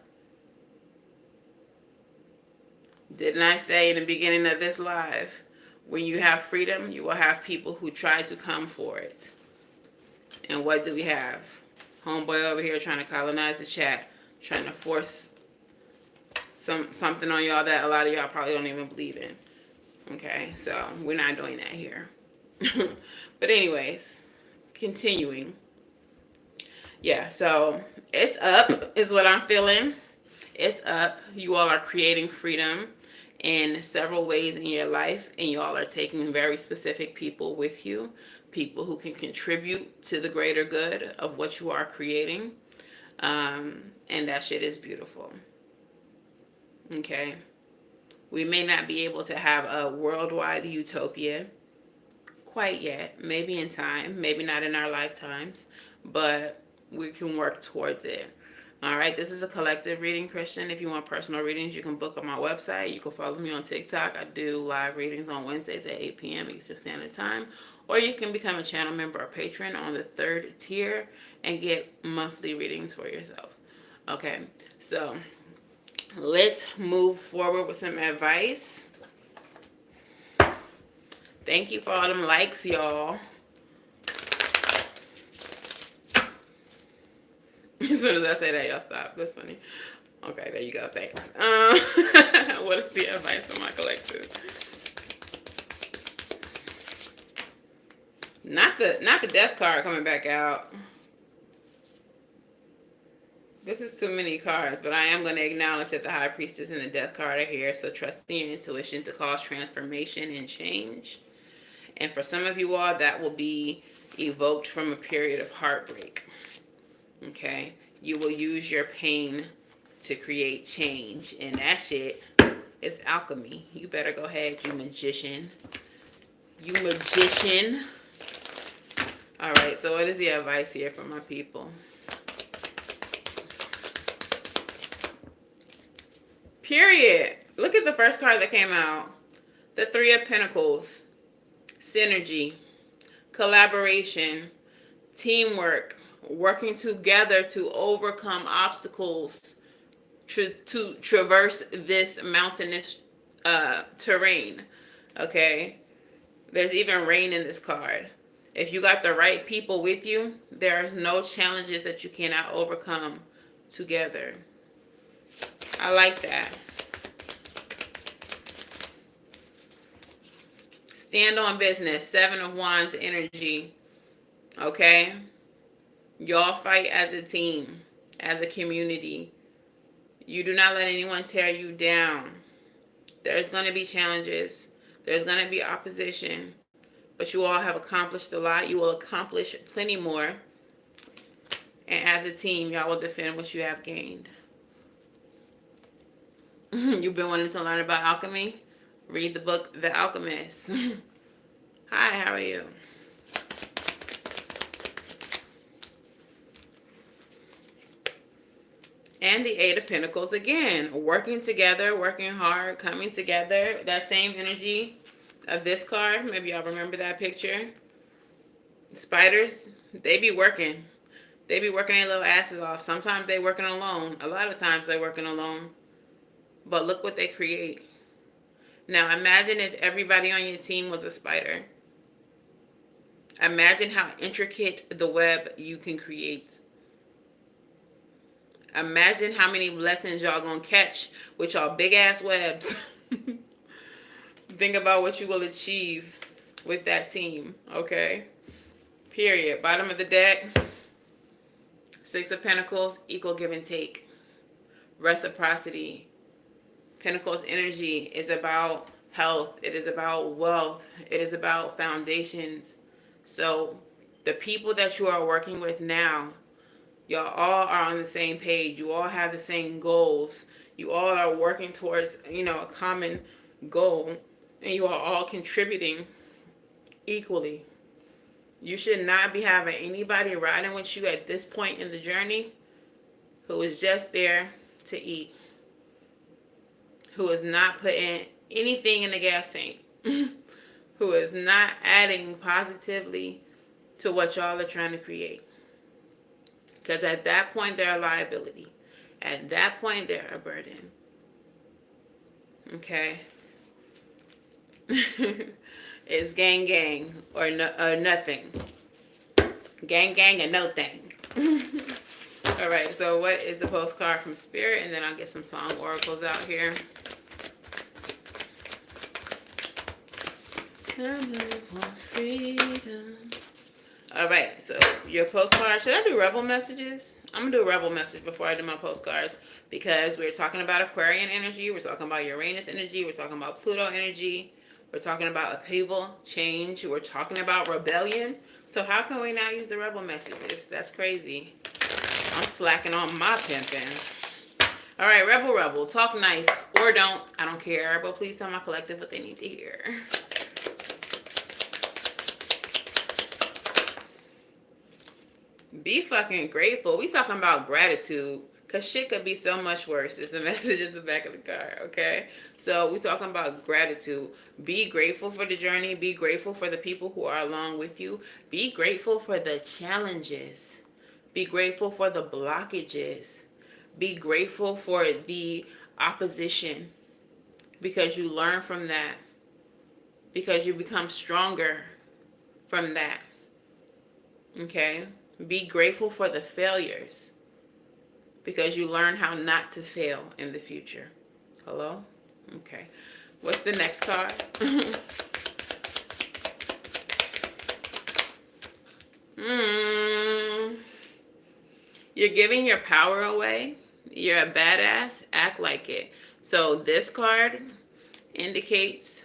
Didn't I say in the beginning of this live, when you have freedom, you will have people who try to come for it. And what do we have? Homeboy over here trying to colonize the chat, trying to force something on y'all that a lot of y'all probably don't even believe in. Okay, so we're not doing that here. But anyways, continuing. Yeah, so it's up is what I'm feeling. It's up. You all are creating freedom in several ways in your life, and you all are taking very specific people with you, people who can contribute to the greater good of what you are creating. And that shit is beautiful. Okay. We may not be able to have a worldwide utopia quite yet. Maybe in time, maybe not in our lifetimes, but we can work towards it. All right, this is a collective reading, Christian. If you want personal readings, you can book on my website. You can follow me on TikTok. I do live readings on Wednesdays at 8 p.m. Eastern Standard Time. Or you can become a channel member or patron on the 3rd tier and get monthly readings for yourself. Okay, so let's move forward with some advice. Thank you for all them likes, y'all. As soon as I say that, y'all stop. That's funny. Okay, there you go. Thanks. What is the advice for my collective? Not the death card coming back out. This is too many cards, but I am going to acknowledge that the High Priestess and the Death card are here. So trusting your intuition to cause transformation and change. And for some of you all, that will be evoked from a period of heartbreak. Okay? You will use your pain to create change. And that shit is alchemy. You better go ahead, you magician. You magician. All right, so what is the advice here for my people? Period. Look at the first card that came out. The Three of Pentacles. Synergy. Collaboration. Teamwork. Working together to overcome obstacles. To traverse this mountainous terrain. Okay? There's even rain in this card. If you got the right people with you, there's no challenges that you cannot overcome together. I like that. Stand on business. Seven of Wands energy. Okay? Y'all fight as a team, as a community. You do not let anyone tear you down. There's going to be challenges. There's going to be opposition. But you all have accomplished a lot. You will accomplish plenty more. And as a team, y'all will defend what you have gained. You've been wanting to learn about alchemy? Read the book, The Alchemist. Hi, how are you? And the Eight of Pentacles again. Working together, working hard, coming together. That same energy of this card. Maybe y'all remember that picture. Spiders, they be working. They be working their little asses off. Sometimes they working alone. A lot of times they working alone. But look what they create. Now imagine if everybody on your team was a spider. Imagine how intricate the web you can create. Imagine how many blessings y'all gonna catch with y'all big ass webs. Think about what you will achieve with that team, okay? Period. Bottom of the deck. Six of Pentacles, equal give and take. Reciprocity. Pentacles energy is about health. It is about wealth. It is about foundations. So the people that you are working with now, y'all all are on the same page. You all have the same goals. You all are working towards, a common goal. And you are all contributing equally. You should not be having anybody riding with you at this point in the journey who is just there to eat. Who is not putting anything in the gas tank. Who is not adding positively to what y'all are trying to create. Because at that point, they're a liability. At that point, they're a burden. Okay? It's gang gang or nothing. Gang gang and no thing. All right, so what is the postcard from Spirit? And then I'll get some song oracles out here. Freedom. All right, so your postcard. Should I do rebel messages? I'm going to do a rebel message before I do my postcards because we're talking about Aquarian energy. We're talking about Uranus energy. We're talking about Pluto energy. We're talking about upheaval, change. We're talking about rebellion. So how can we not use the rebel messages? That's crazy. I'm slacking on my pimping. All right, rebel, talk nice or don't. I don't care, but please tell my collective what they need to hear. Be fucking grateful. We talking about gratitude. Because shit could be so much worse is the message at the back of the card, okay? So we talking about gratitude. Be grateful for the journey. Be grateful for the people who are along with you. Be grateful for the challenges. Be grateful for the blockages. Be grateful for the opposition. Because you learn from that. Because you become stronger from that. Okay? Be grateful for the failures. Because you learn how not to fail in the future. Hello? Okay. What's the next card? You're giving your power away. You're a badass. Act like it. So this card indicates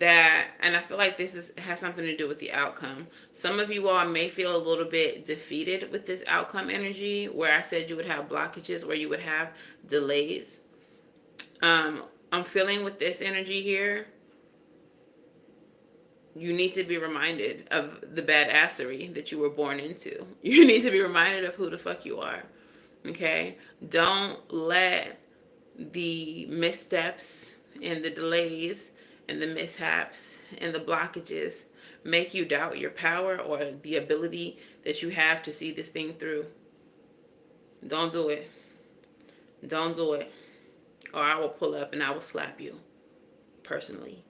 that, and I feel like has something to do with the outcome. Some of you all may feel a little bit defeated with this outcome energy, where I said you would have blockages, where you would have delays. I'm feeling with this energy here, you need to be reminded of the badassery that you were born into. You need to be reminded of who the fuck you are. Okay? Don't let the missteps and the delays and the mishaps and the blockages make you doubt your power or the ability that you have to see this thing through. Don't do it. Don't do it. Or I will pull up and I will slap you personally.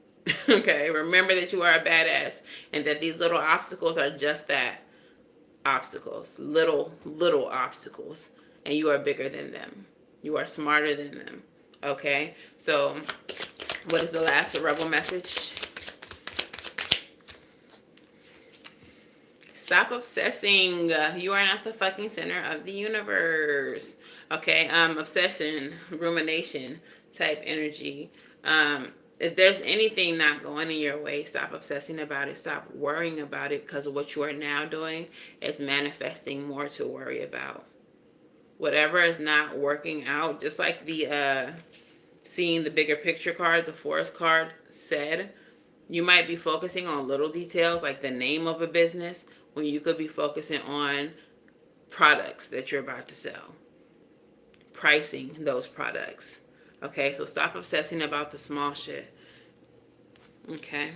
Okay? Remember that you are a badass and that these little obstacles are just that. Obstacles. Little obstacles. And you are bigger than them. You are smarter than them. Okay? So, what is the last rebel message? Stop obsessing. You are not the fucking center of the universe. Okay? Obsession, rumination type energy. If there's anything not going in your way, stop obsessing about it. Stop worrying about it, because what you are now doing is manifesting more to worry about. Whatever is not working out, just like the seeing the bigger picture card, the forest card said, you might be focusing on little details like the name of a business when you could be focusing on products that you're about to sell, pricing those products. Okay, so stop obsessing about the small shit. Okay,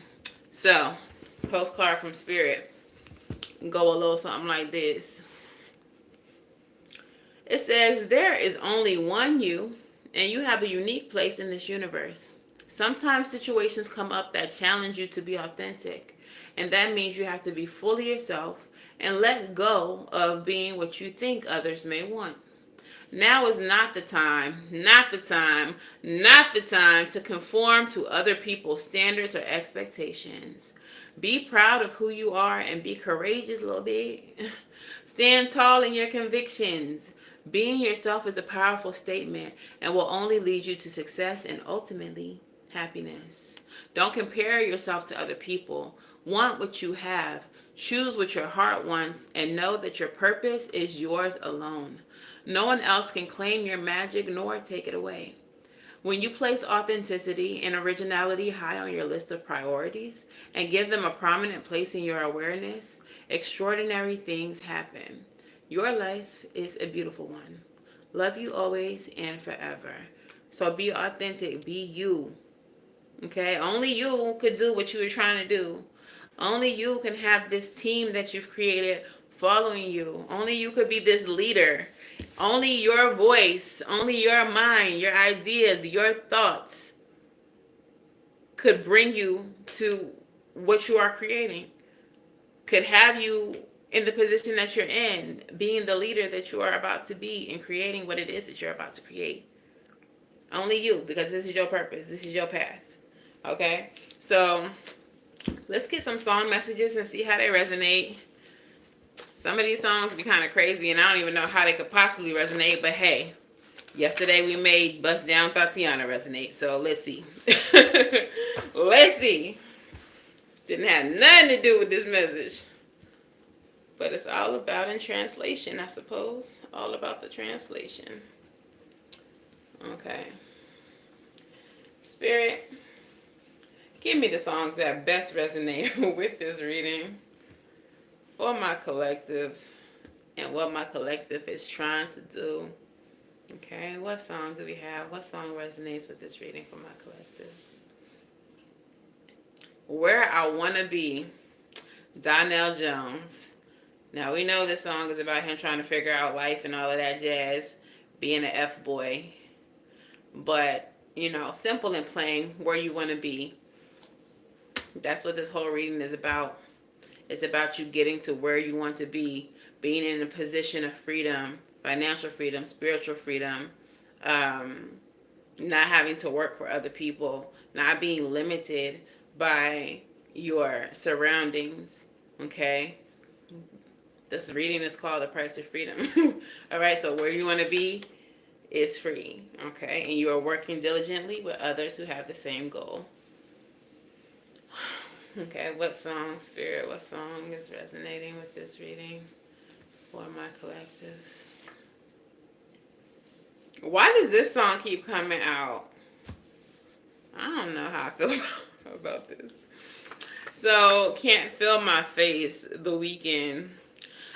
so postcard from Spirit go a little something like this. It says, there is only one you, and you have a unique place in this universe. Sometimes situations come up that challenge you to be authentic, and that means you have to be fully yourself and let go of being what you think others may want. Now is not the time to conform to other people's standards or expectations. Be proud of who you are and be courageous, little bit. Stand tall in your convictions. Being yourself is a powerful statement and will only lead you to success and ultimately happiness. Don't compare yourself to other people. Want what you have. Choose what your heart wants and know that your purpose is yours alone. No one else can claim your magic nor take it away. When you place authenticity and originality high on your list of priorities and give them a prominent place in your awareness, extraordinary things happen. Your life is a beautiful one. Love you always and forever. So be authentic. Be you. Okay? Only you could do what you were trying to do. Only you can have this team that you've created following you. Only you could be this leader. Only your voice, only your mind, your ideas, your thoughts could bring you to what you are creating. Could have you in the position that you're in, being the leader that you are about to be and creating what it is that you're about to create. Only you, because this is your purpose. This is your path. Okay? So let's get some song messages and see how they resonate. Some of these songs be kind of crazy and I don't even know how they could possibly resonate, but hey, yesterday we made Bust Down Tatiana resonate, so let's see. Let's see. Didn't have nothing to do with this message. But it's all about in translation, I suppose. All about the translation. Okay. Spirit, give me the songs that best resonate with this reading for my collective and what my collective is trying to do. Okay, what song do we have? What song resonates with this reading for my collective? Where I Wanna Be, Donnell Jones. Now, we know this song is about him trying to figure out life and all of that jazz, being an F-boy. But, you know, simple and plain, where you want to be. That's what this whole reading is about. It's about you getting to where you want to be, being in a position of freedom, financial freedom, spiritual freedom, not having to work for other people, not being limited by your surroundings, okay? This reading is called The Price of Freedom. All right, so where you want to be is free, okay? And you are working diligently with others who have the same goal. Okay, what song, Spirit, what song is resonating with this reading for my collective? Why does this song keep coming out? I don't know how I feel about this. So, Can't Feel My Face, The Weekend.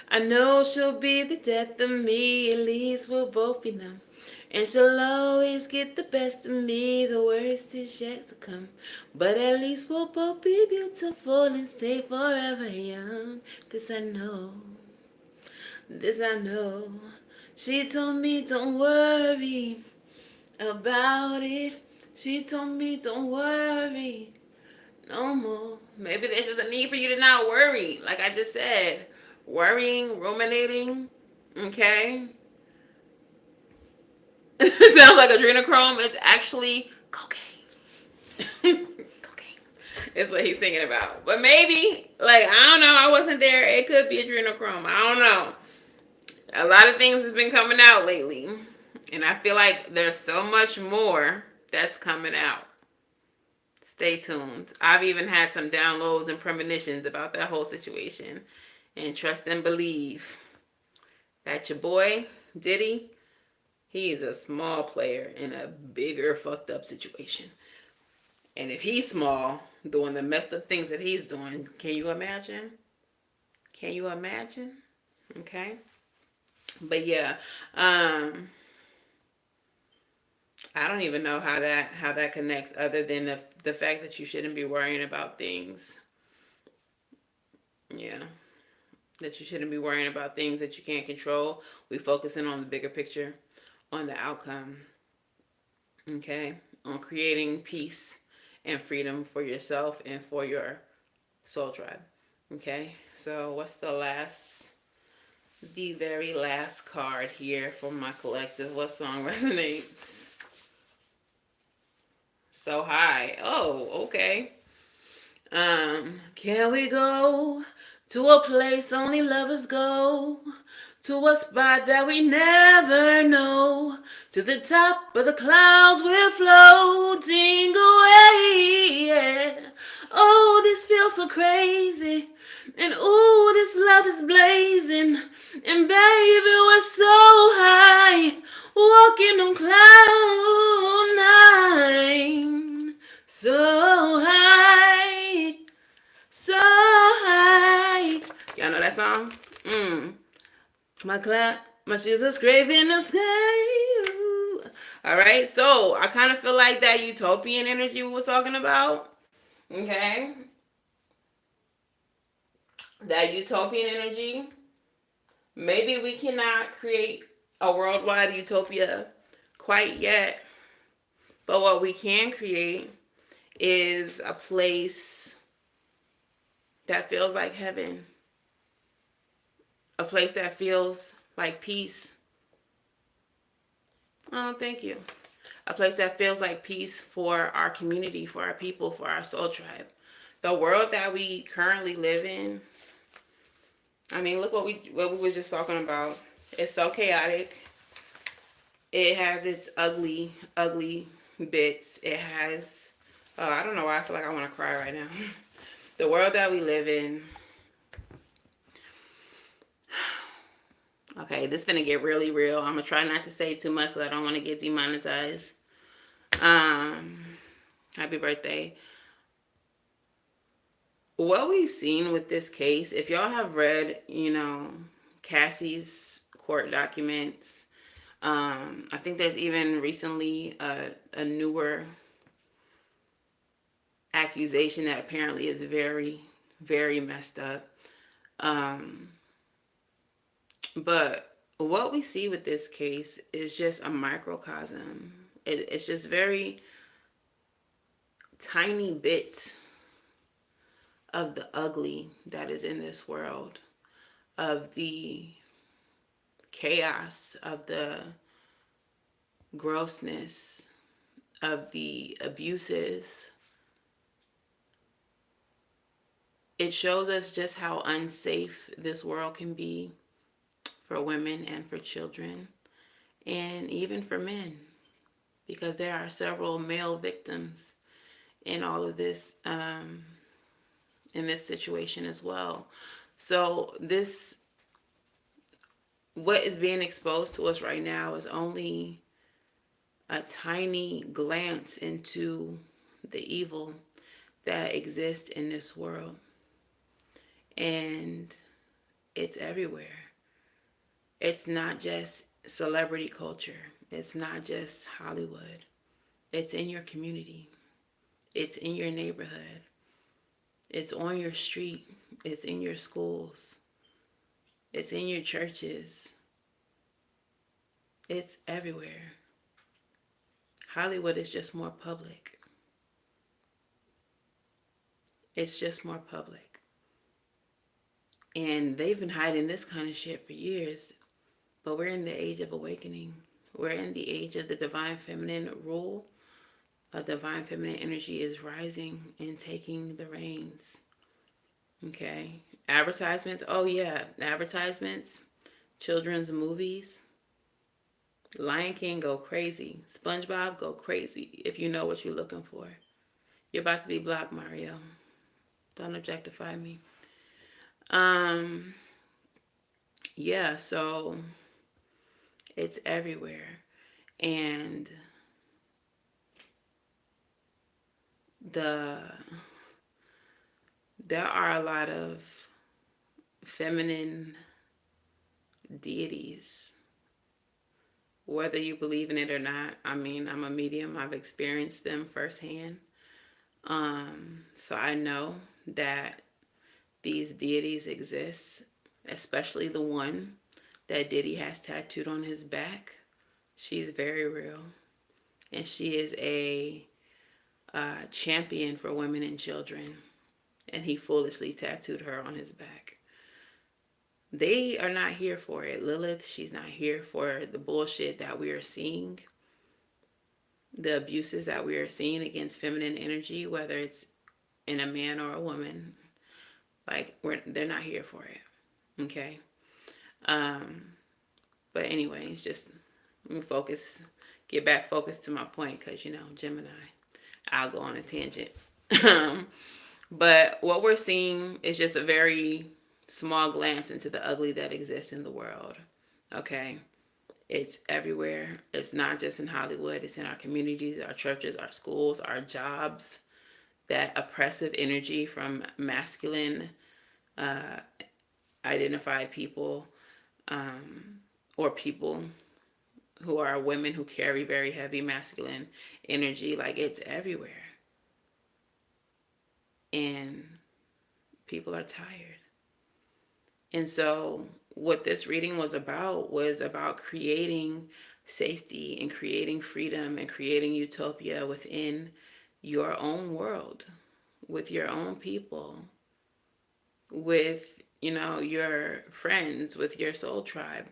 I know she'll be the death of me, at least we'll both be numb. And she'll always get the best of me, the worst is yet to come. But at least we'll both be beautiful and stay forever young. This I know. She told me don't worry about it. She told me don't worry no more. Maybe there's just a need for you to not worry. Like I just said, worrying, ruminating, okay? Sounds like adrenochrome. It's actually cocaine. Cocaine is what he's singing about. But maybe, like, I don't know. I wasn't there. It could be adrenochrome. I don't know. A lot of things has been coming out lately. And I feel like there's so much more that's coming out. Stay tuned. I've even had some downloads and premonitions about that whole situation. And trust and believe that your boy, Diddy, he is a small player in a bigger fucked up situation. And if he's small, doing the messed up things that he's doing, can you imagine? Can you imagine? Okay. But yeah, I don't even know how that connects other than the fact that you shouldn't be worrying about things. Yeah. That you shouldn't be worrying about things that you can't control. We focusing on the bigger picture, on the outcome. Okay? On creating peace and freedom for yourself and for your soul tribe. Okay? So what's the very last card here for my collective? What song resonates? So high. Oh, okay. Can we go to a place only lovers go? To a spot that we never know. To the top of the clouds we're floating away. Yeah. Oh, this feels so crazy. And ooh, this love is blazing. And baby, we're so high. Walking on cloud nine. So high. So high. Y'all know that song? My shoes are scraping the sky. Ooh. All right, so I kind of feel like that utopian energy we was talking about. Okay, that utopian energy. Maybe we cannot create a worldwide utopia quite yet, but what we can create is a place that feels like heaven. A place that feels like peace. Oh, thank you. A place that feels like peace for our community, for our people, for our soul tribe. The world that we currently live in, I mean, look what we were just talking about. It's so chaotic. It has its ugly, ugly bits. It has, I don't know why I feel like I want to cry right now. The world that we live in. Okay, this is gonna get really real. I'm gonna try not to say too much because I don't want to get demonetized. Happy birthday. What we've seen with this case, if y'all have read, Cassie's court documents, I think there's even recently a newer accusation that apparently is very, very messed up. But what we see with this case is just a microcosm. It's just very tiny bit of the ugly that is in this world, of the chaos, of the grossness, of the abuses. It shows us just how unsafe this world can be for women and for children, and even for men, because there are several male victims in all of this. in this situation as well. So this, what is being exposed to us right now is only a tiny glance into the evil that exists in this world. And it's everywhere. It's not just celebrity culture. It's not just Hollywood. It's in your community. It's in your neighborhood. It's on your street. It's in your schools. It's in your churches. It's everywhere. Hollywood is just more public. It's just more public. And they've been hiding this kind of shit for years. But we're in the age of awakening. We're in the age of the divine feminine rule. A divine feminine energy is rising and taking the reins. Okay. Advertisements. Oh yeah. Advertisements. Children's movies. Lion King, go crazy. SpongeBob, go crazy. If you know what you're looking for. You're about to be blocked, Mario. Don't objectify me. Yeah, so it's everywhere. And there are a lot of feminine deities, whether you believe in it or not. I mean, I'm a medium. I've experienced them firsthand. So I know that these deities exist, especially the one that Diddy has tattooed on his back. She's very real. And she is a champion for women and children. And he foolishly tattooed her on his back. They are not here for it. Lilith, she's not here for the bullshit that we are seeing. The abuses that we are seeing against feminine energy, whether it's in a man or a woman. Like, they're not here for it. Okay? But anyways, just let me focus, get back focused to my point, because, you know, Gemini, I'll go on a tangent. But what we're seeing is just a very small glance into the ugly that exists in the world. Okay? It's everywhere. It's not just in Hollywood. It's in our communities, our churches, our schools, our jobs. That oppressive energy from masculine identified people, or people who are women who carry very heavy masculine energy, like, it's everywhere. And people are tired. And so what this reading was about creating safety and creating freedom and creating utopia within your own world, with your own people, with, you know, your friends, with your soul tribe.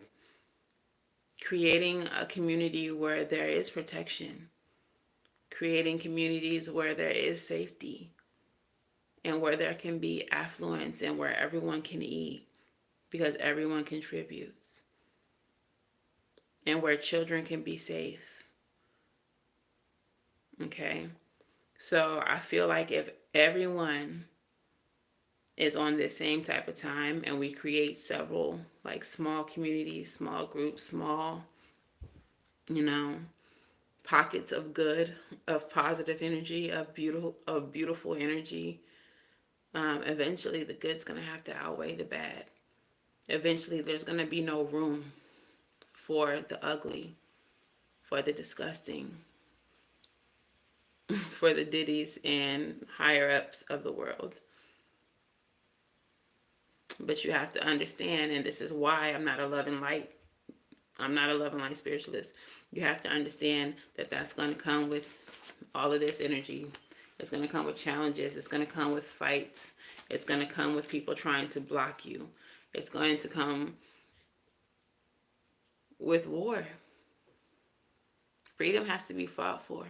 Creating a community where there is protection. Creating communities where there is safety. And where there can be affluence and where everyone can eat because everyone contributes. And where children can be safe. Okay? So I feel like if everyone is on the same type of time and we create several, like, small communities, small groups, small, you know, pockets of good, of positive energy, of beautiful energy, eventually the good's going to have to outweigh the bad. Eventually there's going to be no room for the ugly, for the disgusting, for the Diddies and higher ups of the world. But you have to understand, and this is why I'm not a love and light spiritualist. You have to understand that that's going to come with all of this energy. It's going to come with challenges. It's going to come with fights. It's going to come with people trying to block you. It's going to come with war. Freedom has to be fought for.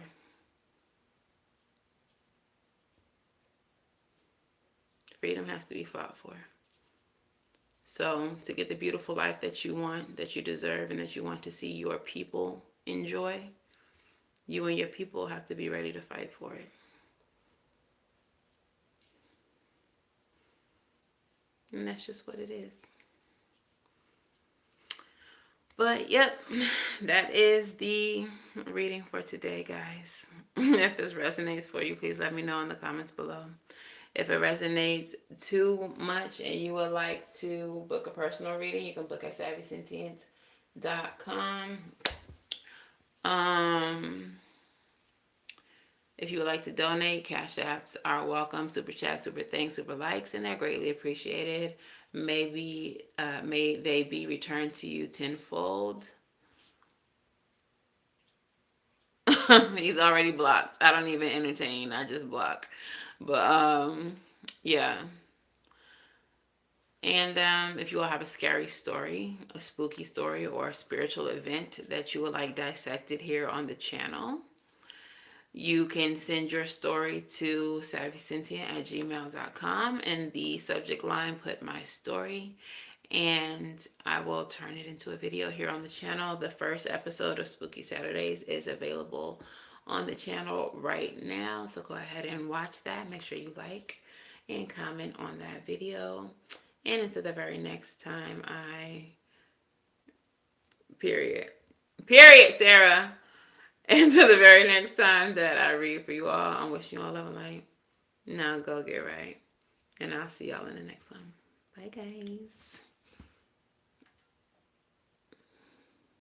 Freedom has to be fought for. So to get the beautiful life that you want, that you deserve, and that you want to see your people enjoy, you and your people have to be ready to fight for it. And that's just what it is. But yep, that is the reading for today, guys. If this resonates for you, please let me know in the comments below. If it resonates too much and you would like to book a personal reading, you can book at savvysentient.com. If you would like to donate, cash apps are welcome. Super chat, super thanks, super likes, and they're greatly appreciated. May they be returned to you tenfold. He's already blocked. I don't even entertain. I just block. But yeah. And if you all have a scary story, a spooky story, or a spiritual event that you would like dissected here on the channel, you can send your story to savvysentient@gmail.com. In the subject line, put my story, and I will turn it into a video here on the channel. The first episode of Spooky Saturdays is available on the channel right now, so go ahead and watch that. Make sure you like and comment on that video. And until the very next time, period, Sarah. Until the very next time that I read for you all, I'm wishing you all love and light. Now go get right. And I'll see y'all in the next one. Bye, guys.